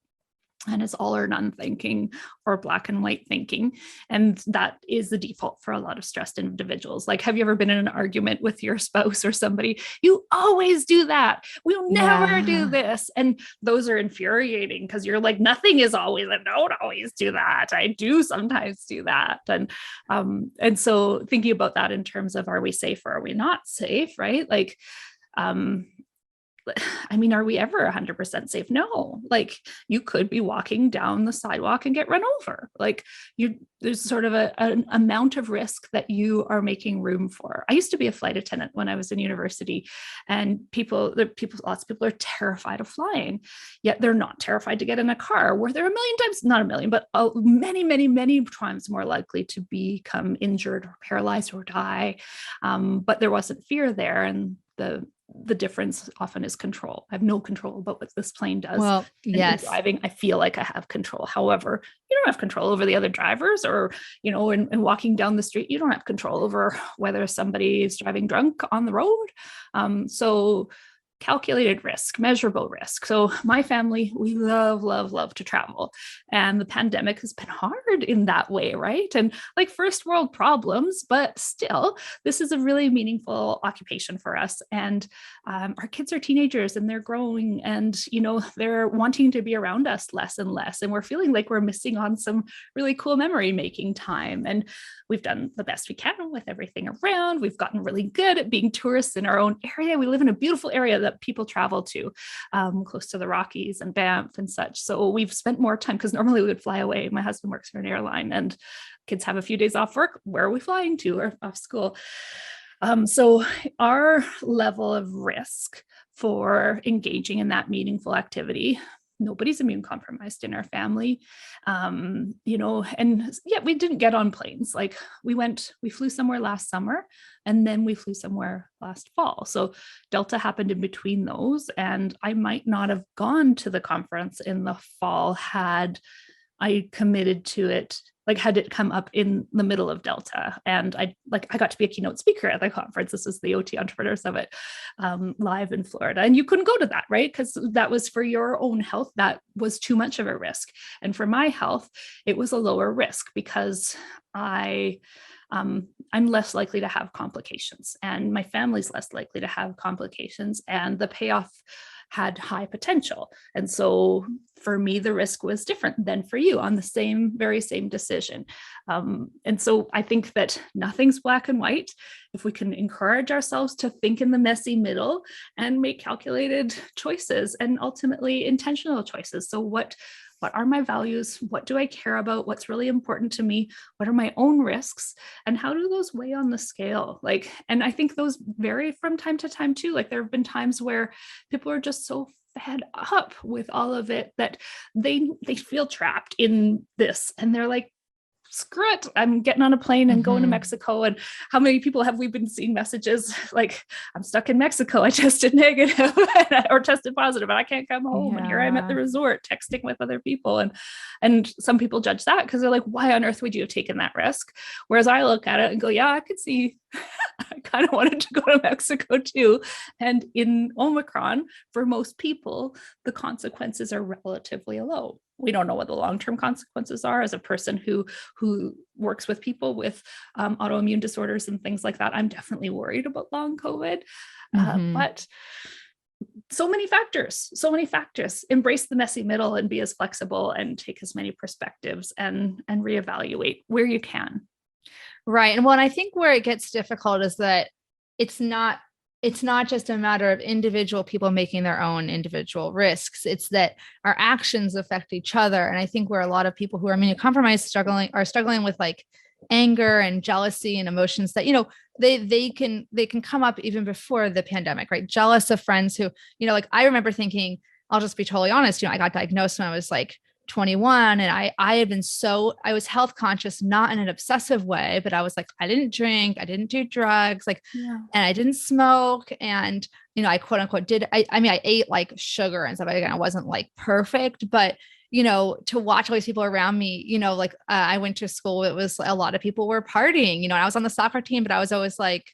And it's all or none thinking or black and white thinking. And that is the default for a lot of stressed individuals. Like, have you ever been in an argument with your spouse or somebody? You always do that. We'll never do this. And those are infuriating because you're like, nothing is always, I don't always do that. I do sometimes do that. And so thinking about that in terms of, are we safe or are we not safe? Right? Like, I mean, are we ever 100% safe? No. Like you could be walking down the sidewalk and get run over. Like there's sort of an amount of risk that you are making room for. I used to be a flight attendant when I was in university, and lots of people are terrified of flying, yet they're not terrified to get in a car where they're not a million, but many, many, many times more likely to become injured or paralyzed or die. But there wasn't fear there. And the difference often is control. I have no control about what this plane does. Well, yes. In driving, I feel like I have control. However, you don't have control over the other drivers, or, you know, and walking down the street, you don't have control over whether somebody is driving drunk on the road. So calculated risk, measurable risk. So my family, we love to travel. And the pandemic has been hard in that way, right? And like first world problems, but still, this is a really meaningful occupation for us. And our kids are teenagers and they're growing and, they're wanting to be around us less and less. And we're feeling like we're missing on some really cool memory making time. And we've done the best we can with everything around. We've gotten really good at being tourists in our own area. We live in a beautiful area that people travel to, close to the Rockies and Banff and such. So we've spent more time because normally we would fly away. My husband works for an airline and kids have a few days off work. Where are we flying to or off school? So our level of risk for engaging in that meaningful activity, nobody's immune compromised in our family, and yet we didn't get on planes. Like we flew somewhere last summer and then we flew somewhere last fall. So Delta happened in between those. And I might not have gone to the conference in the fall had I committed to it, like had it come up in the middle of Delta. And I got to be a keynote speaker at the conference. This is the OT Entrepreneur Summit, live in Florida. And you couldn't go to that, right? Because that was for your own health. That was too much of a risk. And for my health, it was a lower risk because I'm less likely to have complications and my family's less likely to have complications, and the payoff had high potential. And so for me, the risk was different than for you on the very same decision. And so I think that nothing's black and white. If we can encourage ourselves to think in the messy middle and make calculated choices and ultimately intentional choices. So what are my values? What do I care about? What's really important to me? What are my own risks? And how do those weigh on the scale? And I think those vary from time to time too. Like there have been times where people are just so fed up with all of it that they feel trapped in this. And they're like, screw it, I'm getting on a plane and going to Mexico. And how many people have we been seeing messages like, I'm stuck in Mexico, I tested negative or tested positive and I can't come home. And here I'm at the resort texting with other people. And some people judge that because they're like, why on earth would you have taken that risk? Whereas I look at it and go, yeah, I could see I kind of wanted to go to Mexico too. And in Omicron, for most people, the consequences are relatively low. We don't know what the long-term consequences are. As a person who works with people with autoimmune disorders and things like that, I'm definitely worried about long COVID. But so many factors. Embrace the messy middle and be as flexible and take as many perspectives and reevaluate where you can. Right. And I think where it gets difficult is that it's not just a matter of individual people making their own individual risks. It's that our actions affect each other. And I think where a lot of people who are immunocompromised are struggling with like anger and jealousy and emotions that, they can come up even before the pandemic, right? Jealous of friends who, like I remember thinking, I'll just be totally honest, I got diagnosed when I was like 21 and I had been I was health conscious, not in an obsessive way, but I was like, I didn't drink, I didn't do drugs, and I didn't smoke. And, I quote unquote I ate like sugar and stuff. Again, I wasn't like perfect, but, to watch all these people around me, I went to school, it was a lot of people were partying, and I was on the soccer team, but I was always like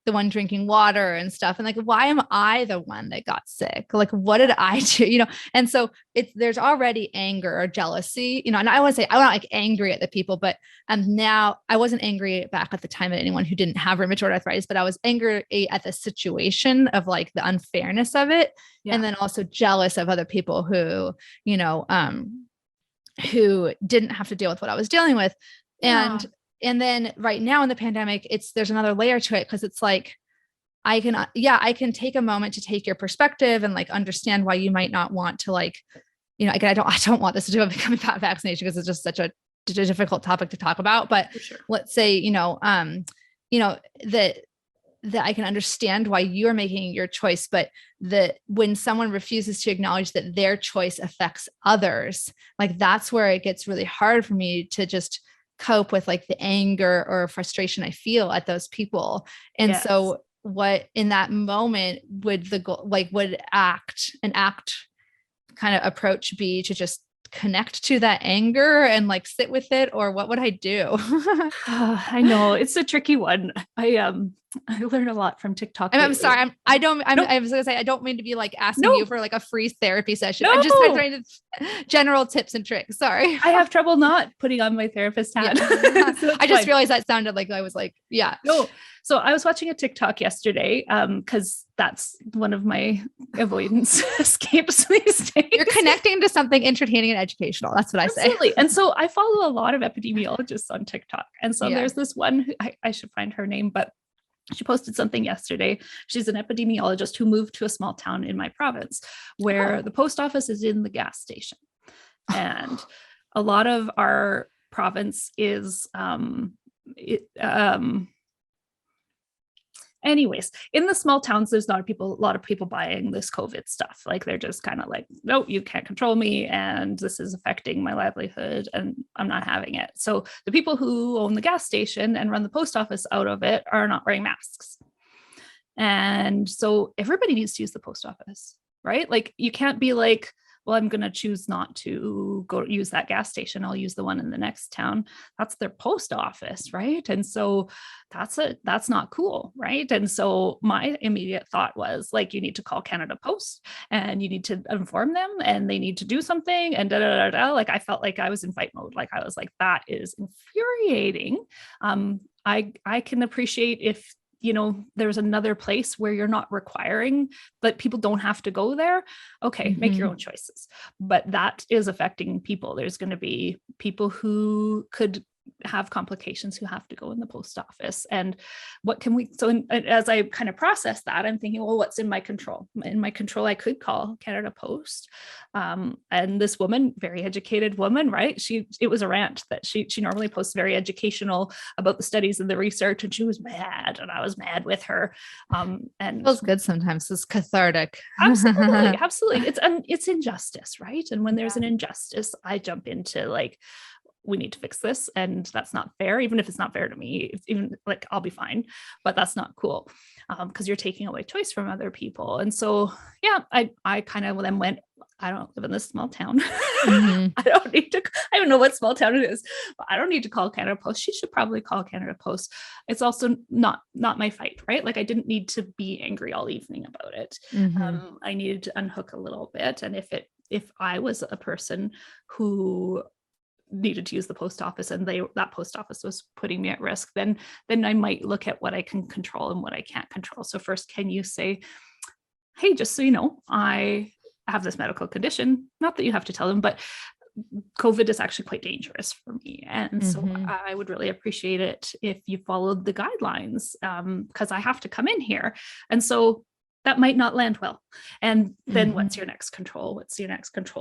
the one drinking water and stuff. And like, why am I the one that got sick? Like, what did I do? And so there's already anger or jealousy, and I want to say, I'm not like angry at the people, but now I wasn't angry back at the time at anyone who didn't have rheumatoid arthritis, but I was angry at the situation of like the unfairness of it. Yeah. And then also jealous of other people who, who didn't have to deal with what I was dealing with. And then right now in the pandemic, there's another layer to it. Cause it's like, I can take a moment to take your perspective and like understand why you might not want to like, again, I don't want this to become about vaccination because it's just such a difficult topic to talk about, but sure. Let's say, that I can understand why you're making your choice, but when someone refuses to acknowledge that their choice affects others, like that's where it gets really hard for me to just cope with like the anger or frustration I feel at those people. And yes. So what in that moment would the goal, like would an act kind of approach be to just connect to that anger and like sit with it, or what would I do? I know it's a tricky one. I learned a lot from TikTok. I'm sorry. No, I was gonna say, I don't mean to be like asking no, you for like a free therapy session. no. I'm just trying to general tips and tricks. Sorry. I have trouble not putting on my therapist hat. Yeah. So I just realized that sounded like I was like, yeah. No. So I was watching a TikTok yesterday because that's one of my avoidance escapes these days. You're connecting to something entertaining and educational. That's what I say. Absolutely. And so I follow a lot of epidemiologists on TikTok. And so there's this one, I should find her name, but she posted something yesterday. She's an epidemiologist who moved to a small town in my province where the post office is in the gas station. And a lot of our province is, anyways, in the small towns, there's not a lot of people buying this COVID stuff. Like they're just kind of like, no, you can't control me. And this is affecting my livelihood and I'm not having it. So the people who own the gas station and run the post office out of it are not wearing masks. And so everybody needs to use the post office, right? Like you can't be like, well, I'm going to choose not to go use that gas station. I'll use the one in the next town. That's their post office, right? And so that's not cool, right? And so my immediate thought was like, you need to call Canada Post and you need to inform them and they need to do something and Like I felt like I was in fight mode. Like I was like, that is infuriating. I can appreciate if there's another place where you're not requiring, but people don't have to go there. Okay, make your own choices. But that is affecting people. There's going to be people who could have complications who have to go in the post office. And what can we, as I kind of process that, I'm thinking, well, what's in my control? In my control, I could call Canada Post. And this woman, very educated woman, right? It was a rant that she normally posts very educational about the studies and the research. And she was mad and I was mad with her. And it feels good sometimes. It's cathartic. Absolutely. Absolutely. It's injustice, right? And when there's an injustice, I jump into like, we need to fix this. And that's not fair. Even if it's not fair to me, even like, I'll be fine, but that's not cool. Cause you're taking away choice from other people. And so, yeah, I kind of then went, I don't live in this small town. I don't know what small town it is, but I don't need to call Canada Post. She should probably call Canada Post. It's also not my fight, right? Like I didn't need to be angry all evening about it. I needed to unhook a little bit. And if I was a person who needed to use the post office and that post office was putting me at risk, then I might look at what I can control and what I can't control. So first, can you say, hey, just so you know, I have this medical condition, not that you have to tell them, but COVID is actually quite dangerous for me. And so I would really appreciate it if you followed the guidelines, because I have to come in here. And so that might not land well. And then what's your next control?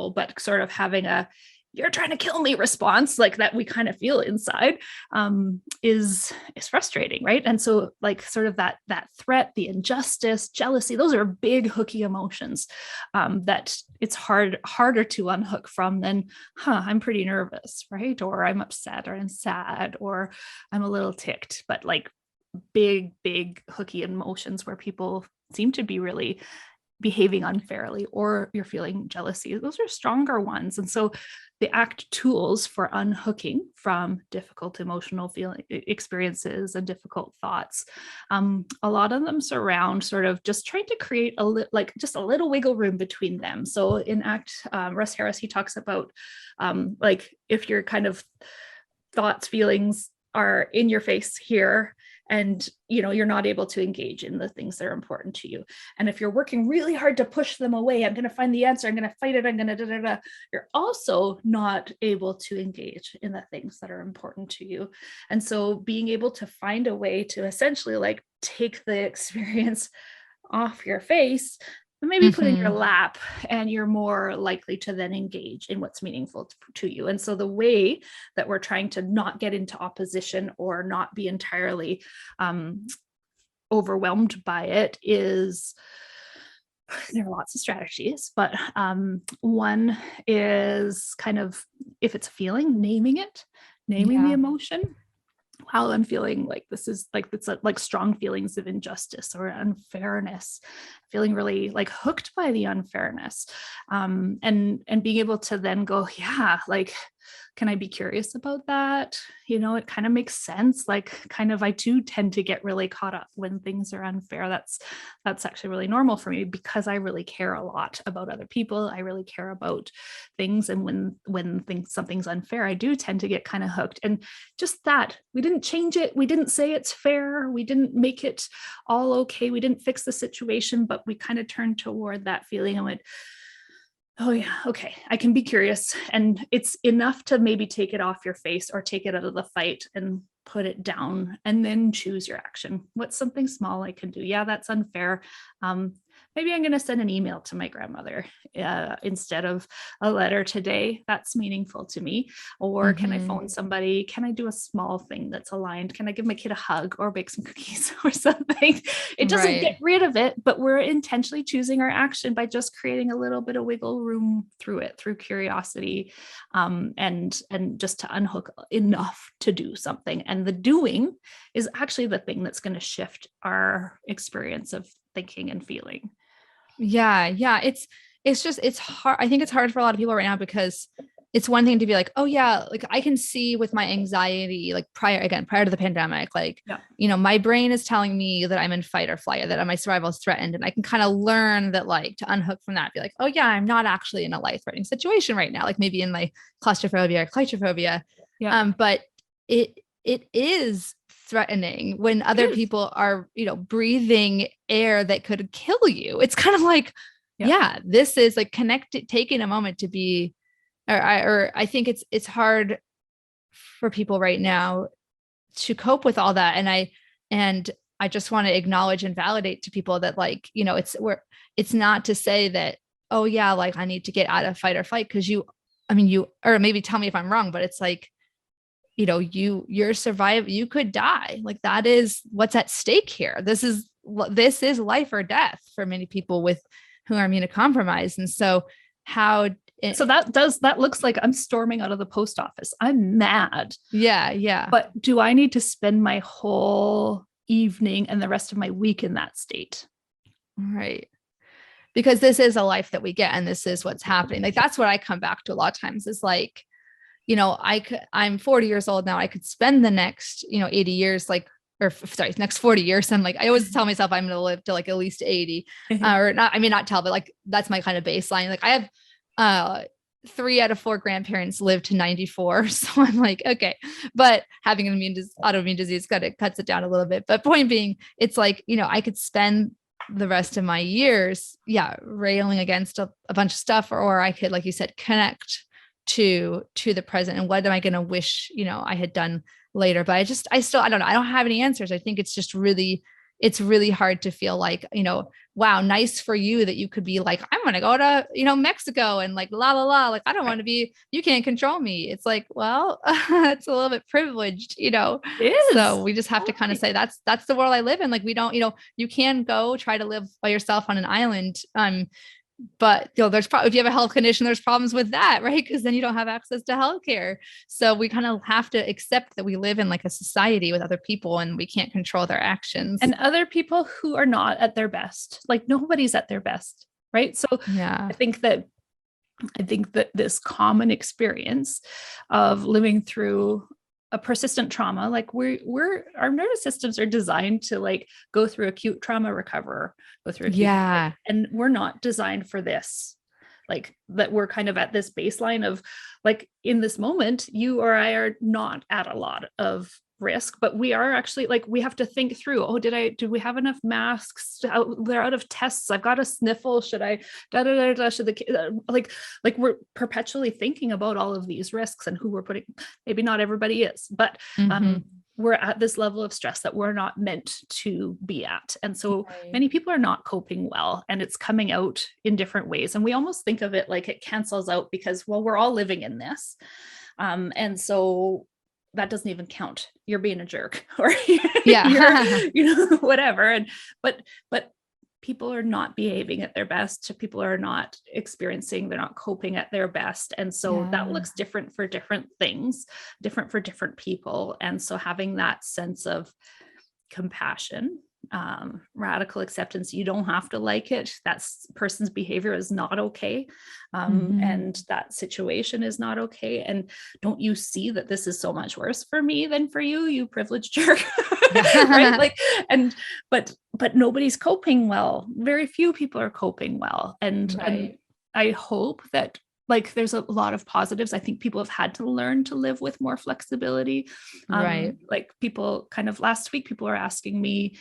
But sort of having you're trying to kill me response like that we kind of feel inside is frustrating, right? And so like sort of that threat, the injustice, jealousy, those are big hooky emotions that it's harder to unhook from than, I'm pretty nervous, right? Or I'm upset or I'm sad or I'm a little ticked, but like big hooky emotions where people seem to be really behaving unfairly or you're feeling jealousy. Those are stronger ones. And so the ACT tools for unhooking from difficult emotional experiences and difficult thoughts, a lot of them surround sort of just trying to create just a little wiggle room between them. So in ACT, Russ Harris, he talks about like if your kind of thoughts, feelings are in your face here, and you're not able to engage in the things that are important to you. And if you're working really hard to push them away, I'm going to find the answer, I'm going to fight it, I'm going to you're also not able to engage in the things that are important to you. And so being able to find a way to essentially like take the experience off your face, maybe put in your lap, and you're more likely to then engage in what's meaningful to you. And so the way that we're trying to not get into opposition or not be entirely overwhelmed by it is, there are lots of strategies, but one is kind of, if it's a feeling, naming the emotion. Wow, I'm feeling like this is like, it's like strong feelings of injustice or unfairness, feeling really like hooked by the unfairness, and being able to then go, yeah, like can I be curious about that? It kind of makes sense. Like I do tend to get really caught up when things are unfair. That's actually really normal for me because I really care a lot about other people. I really care about things. And when something's unfair, I do tend to get kind of hooked. And just that, we didn't change it. We didn't say it's fair. We didn't make it all okay. We didn't fix the situation, but we kind of turned toward that feeling and went, oh yeah, okay, I can be curious. And it's enough to maybe take it off your face or take it out of the fight and put it down and then choose your action. What's something small I can do? Yeah, that's unfair. Maybe I'm going to send an email to my grandmother instead of a letter today. That's meaningful to me. Or can I phone somebody? Can I do a small thing that's aligned? Can I give my kid a hug or bake some cookies or something? It doesn't get rid of it, but we're intentionally choosing our action by just creating a little bit of wiggle room through it, through curiosity, and just to unhook enough to do something. And the doing is actually the thing that's going to shift our experience of thinking and feeling. Yeah. It's hard. I think it's hard for a lot of people right now because it's one thing to be like, oh yeah, like I can see with my anxiety, like prior to the pandemic, like, my brain is telling me that I'm in fight or flight, or that my survival is threatened. And I can kind of learn that, like, to unhook from that, be like, oh yeah, I'm not actually in a life-threatening situation right now. Like maybe in like claustrophobia or claustrophobia. But it is threatening when other people are, breathing air that could kill you. It's kind of like, this is like taking a moment to be, or I think it's hard for people right now to cope with all that. And I just want to acknowledge and validate to people that, like, it's not to say that, oh yeah, like I need to get out of fight or flight. Cause or maybe tell me if I'm wrong, but it's like, you're surviving, you could die. Like that is what's at stake here. This is life or death for many people who are immunocompromised. And so that looks like I'm storming out of the post office. I'm mad. Yeah. But do I need to spend my whole evening and the rest of my week in that state? Right. Because this is a life that we get, and this is what's happening. Like, that's what I come back to a lot of times is like, I'm 40 years old now. I could spend the next, 80 years, next 40 years. I'm like, I always tell myself I'm going to live to like at least 80 or not. I mean, not tell, but like, that's my kind of baseline. Like I have, 3 out of 4 grandparents lived to 94. So I'm like, okay, but having an autoimmune disease cuts it down a little bit. But point being, it's like, I could spend the rest of my years, railing against a bunch of stuff, or I could, like you said, connect to the present and what am I going to wish, I had done later. But I don't know. I don't have any answers. I think it's just it's really hard to feel like, wow, nice for you that you could be like, I'm going to go to, Mexico and like, la, la, la, like, I don't want to be, you can't control me. It's like, well, it's a little bit privileged, It is. So we just have to kind of say, that's the world I live in. Like, we don't, you can go try to live by yourself on an island. But there's if you have a health condition, there's problems with that, right? Because then you don't have access to healthcare. So we kind of have to accept that we live in like a society with other people and we can't control their actions. And other people who are not at their best. Like nobody's at their best, right? So I think that this common experience of living through a persistent trauma, like our nervous systems are designed to like go through acute trauma, recover, go through acute trauma, and we're not designed for this. Like that we're kind of at this baseline of like, in this moment, you or I are not at a lot of risk, but we are actually like, we have to think through, do we have enough masks? They're out of tests. I've got a sniffle. Should I, should the, like we're perpetually thinking about all of these risks and who we're putting, maybe not everybody is, but, we're at this level of stress that we're not meant to be at. And so many people are not coping well, and it's coming out in different ways. And we almost think of it like it cancels out because, well, we're all living in this. And so that doesn't even count. You're being a jerk or whatever. And, but people are not behaving at their best. People are not they're not coping at their best. And so that looks different for different things, different for different people. And so having that sense of compassion radical acceptance. You don't have to like it. That person's behavior is not okay. And that situation is not okay. And don't you see that this is so much worse for me than for you, you privileged jerk? Right? Like, but nobody's coping well. Very few people are coping well. And I hope that, like, there's a lot of positives. I think people have had to learn to live with more flexibility. Like, people kind of last week, people were asking me,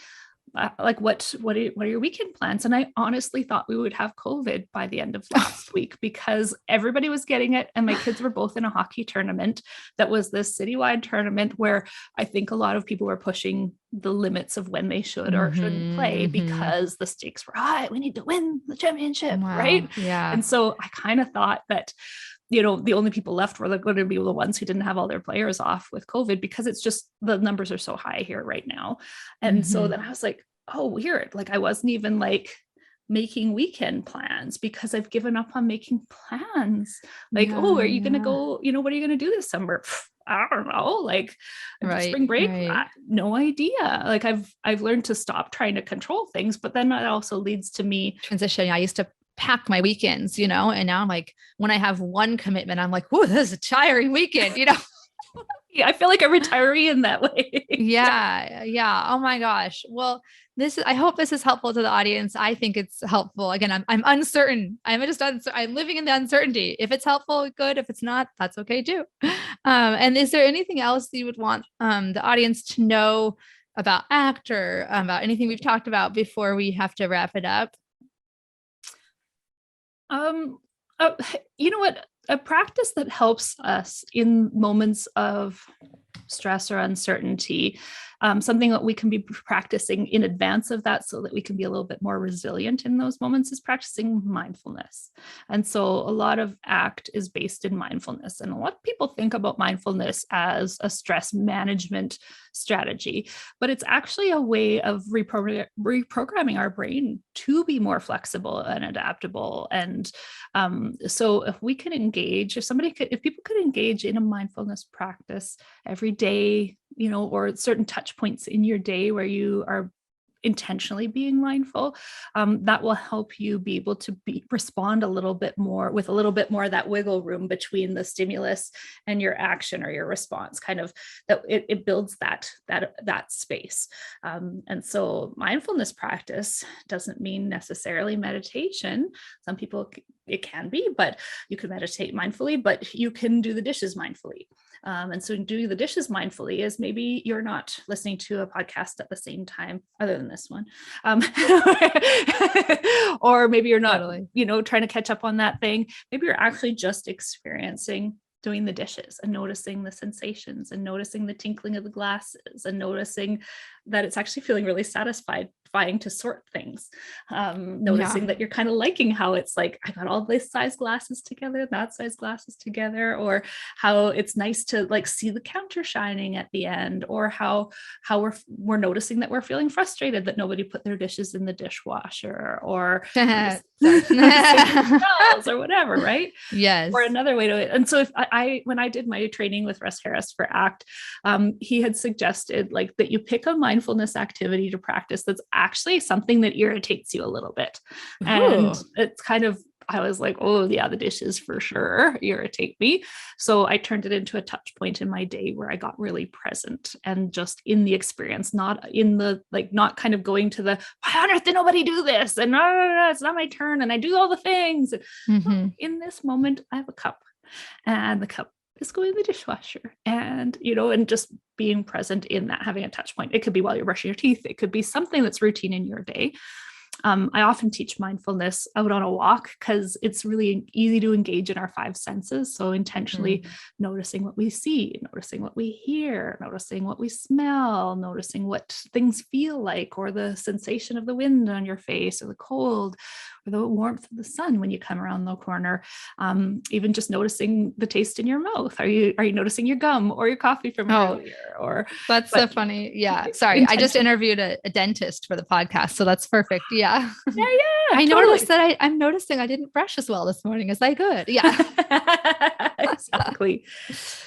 like, what are your weekend plans? And I honestly thought we would have COVID by the end of last week, because everybody was getting it. And my kids were both in a hockey tournament that was this citywide tournament where I think a lot of people were pushing the limits of when they should or shouldn't play, because the stakes were high. We need to win the championship. Right. Yeah. And so I kind of thought that, the only people left were going to be the ones who didn't have all their players off with COVID, because it's just, the numbers are so high here right now. And so then I was like, oh, weird. Like, I wasn't even like making weekend plans, because I've given up on making plans. Like, are you going to go, what are you going to do this summer? I don't know, like spring break, no idea. Like, I've learned to stop trying to control things, but then that also leads to me transitioning. I used to pack my weekends, and now I'm like, when I have one commitment, I'm like, oh, this is a tiring weekend, Yeah, I feel like a retiree in that way. Yeah. Oh my gosh. Well, I hope this is helpful to the audience. I think it's helpful. Again, I'm uncertain. I'm living in the uncertainty. If it's helpful, good. If it's not, that's okay too. And is there anything else you would want the audience to know about ACT, or about anything we've talked about before we have to wrap it up? You know what? A practice that helps us in moments of stress or uncertainty, something that we can be practicing in advance of that so that we can be a little bit more resilient in those moments, is practicing mindfulness. And so a lot of ACT is based in mindfulness. And a lot of people think about mindfulness as a stress management strategy, but it's actually a way of reprogramming our brain to be more flexible and adaptable. And so if we can engage, if people could engage in a mindfulness practice every day, or certain touch points in your day where you are intentionally being mindful, that will help you be able to respond a little bit more, with a little bit more of that wiggle room between the stimulus and your action or your response, kind of that it builds that space. And so mindfulness practice doesn't mean necessarily meditation. Some people, it can be, but you can meditate mindfully, but you can do the dishes mindfully. And so doing the dishes mindfully is, maybe you're not listening to a podcast at the same time, other than this one. Or maybe you're not, trying to catch up on that thing. Maybe you're actually just experiencing doing the dishes and noticing the sensations and noticing the tinkling of the glasses and noticing that it's actually feeling really satisfying to sort things. Noticing that you're kind of liking how it's like, I got all this size glasses together, that size glasses together, or how it's nice to like see the counter shining at the end, or how we're noticing that we're feeling frustrated that nobody put their dishes in the dishwasher, or or whatever, right? Yes. Or another way to, and so if when I did my training with Russ Harris for ACT, he had suggested like that you pick a mindfulness activity to practice that's actually something that irritates you a little bit. Ooh. And it's kind of, I was like, oh yeah, the dishes for sure irritate me. So I turned it into a touch point in my day where I got really present and just in the experience, not kind of going to the, why on earth did nobody do this? And no, it's not my turn. And I do all the things. In this moment, I have a cup, and the cup is going in the dishwasher, and and just being present in that, having a touch point. It could be while you're brushing your teeth. It could be something that's routine in your day. I often teach mindfulness out on a walk because it's really easy to engage in our five senses. So intentionally noticing what we see, noticing what we hear, noticing what we smell, noticing what things feel like, or the sensation of the wind on your face, or the cold, or the warmth of the sun when you come around the corner. Even just noticing the taste in your mouth. Are you noticing your gum or your coffee from earlier? Or that's so funny. Yeah. Sorry. I just interviewed a dentist for the podcast. So that's perfect. Yeah. I noticed that I'm noticing I didn't brush as well this morning as I could. Yeah. Exactly.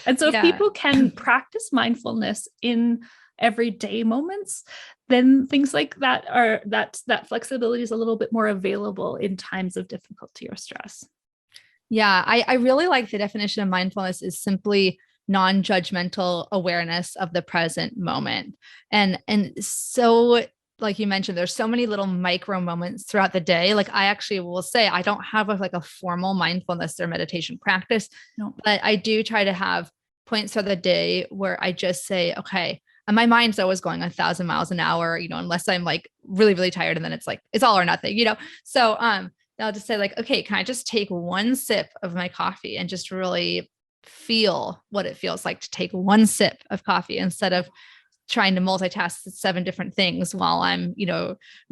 And so if people can practice mindfulness in everyday moments, then things like that that flexibility is a little bit more available in times of difficulty or stress. Yeah, I really like the definition of mindfulness is simply non-judgmental awareness of the present moment. And so, like you mentioned, there's so many little micro moments throughout the day. Like I actually will say, I don't have a formal mindfulness or meditation practice, but I do try to have points throughout the day where I just say, okay, and my mind's always going 1,000 miles an hour, unless I'm like really, really tired. And then it's like, it's all or nothing, So, I'll just say like, okay, can I just take one sip of my coffee and just really feel what it feels like to take one sip of coffee instead of trying to multitask 7 different things while I'm,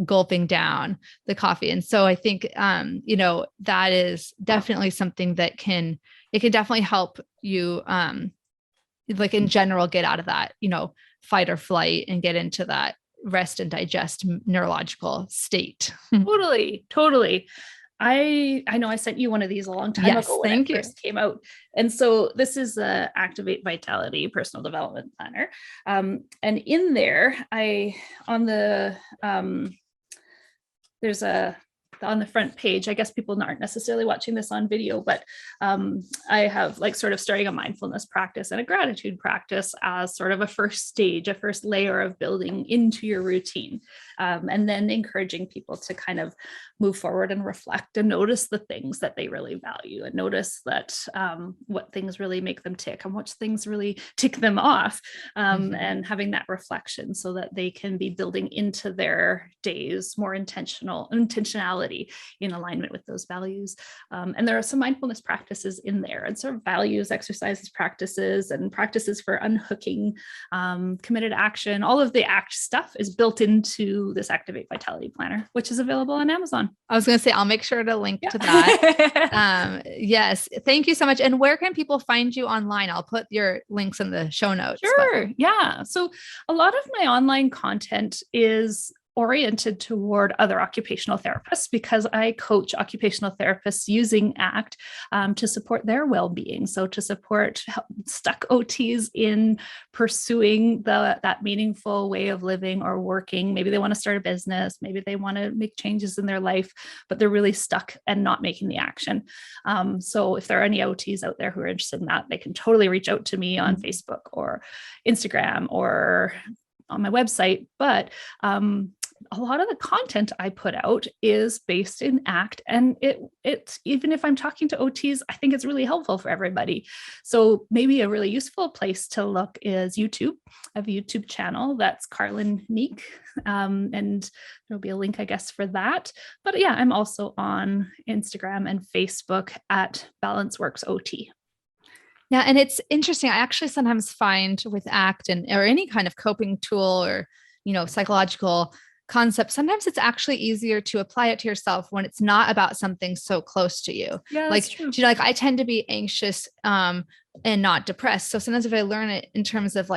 gulping down the coffee. And so I think, that is definitely something that can definitely help you, like in general, get out of that, fight or flight and get into that rest and digest neurological state. Totally. I know I sent you one of these a long time ago when it first came out. And so this is a Activate Vitality personal development planner. And in there, there's on the front page, I guess people aren't necessarily watching this on video, but I have like sort of starting a mindfulness practice and a gratitude practice as sort of a first stage, a first layer of building into your routine. And then encouraging people to kind of move forward and reflect and notice the things that they really value and notice that what things really make them tick and which things really tick them off, and having that reflection so that they can be building into their days more intentionality in alignment with those values. And there are some mindfulness practices in there and sort of values, exercises, practices, and practices for unhooking, committed action. All of the ACT stuff is built into this Activate Vitality Planner, which is available on Amazon. I was going to say, I'll make sure to link to that. Yes. Thank you so much. And where can people find you online? I'll put your links in the show notes. Sure. Yeah. So a lot of my online content is oriented toward other occupational therapists because I coach occupational therapists using ACT to support their well-being. So to support stuck OTs in pursuing that meaningful way of living or working. Maybe they want to start a business, maybe they want to make changes in their life, but they're really stuck and not making the action. So if there are any OTs out there who are interested in that, they can totally reach out to me on Facebook or Instagram or on my website. But a lot of the content I put out is based in ACT, and it's even if I'm talking to OTs, I think it's really helpful for everybody. So maybe a really useful place to look is YouTube. I have a YouTube channel that's Carlyn Neek, and there'll be a link, I guess, for that. But yeah, I'm also on Instagram and Facebook at Balanceworks OT. Yeah. And it's interesting. I actually sometimes find with ACT or any kind of coping tool or, psychological concept, sometimes it's actually easier to apply it to yourself when it's not about something so close to you. Yeah, like, I tend to be anxious, and not depressed. So sometimes if I learn it in terms of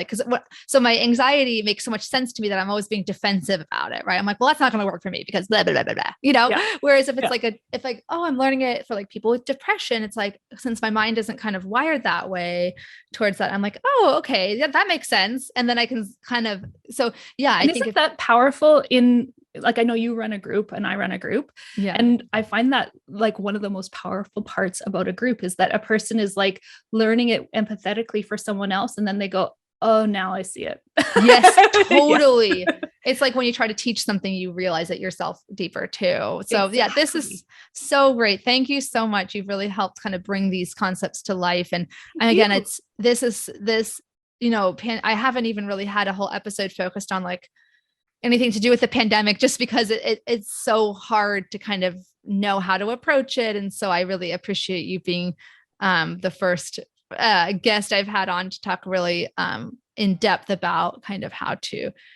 so my anxiety makes so much sense to me that I'm always being defensive about it. Right. I'm like, well, that's not going to work for me because blah, blah, blah, blah, blah, Yeah. Whereas if it's I'm learning it for like people with depression, it's like, since my mind isn't kind of wired that way towards that, I'm like, oh, okay. Yeah, that makes sense. And then I can kind of, I think that powerful in, like, I know you run a group and I run a group. Yeah. And I find that like one of the most powerful parts about a group is that a person is like learning it empathetically for someone else. And then they go, oh, now I see it. Yes, totally. Yeah. It's like when you try to teach something, you realize it yourself deeper too. So exactly. Yeah, this is so great. Thank you so much. You've really helped kind of bring these concepts to life. And again, I haven't even really had a whole episode focused on like anything to do with the pandemic, just because it's so hard to kind of know how to approach it. And so I really appreciate you being the first guest I've had on to talk really in depth about kind of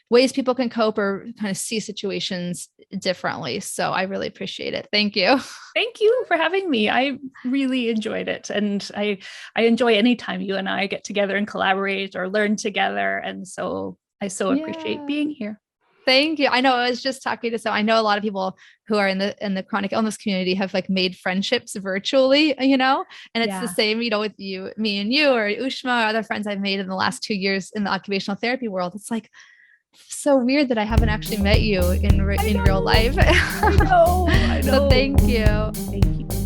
ways people can cope or kind of see situations differently. So I really appreciate it. Thank you. Thank you for having me. I really enjoyed it. And I enjoy anytime you and I get together and collaborate or learn together. And so I appreciate being here. Thank you. I know I was just talking to I know a lot of people who are in the chronic illness community have like made friendships virtually, and it's the same, with you, me and you, or Ushma, or other friends I've made in the last 2 years in the occupational therapy world. It's like, so weird that I haven't actually met you in real life. I know. So thank you. Thank you.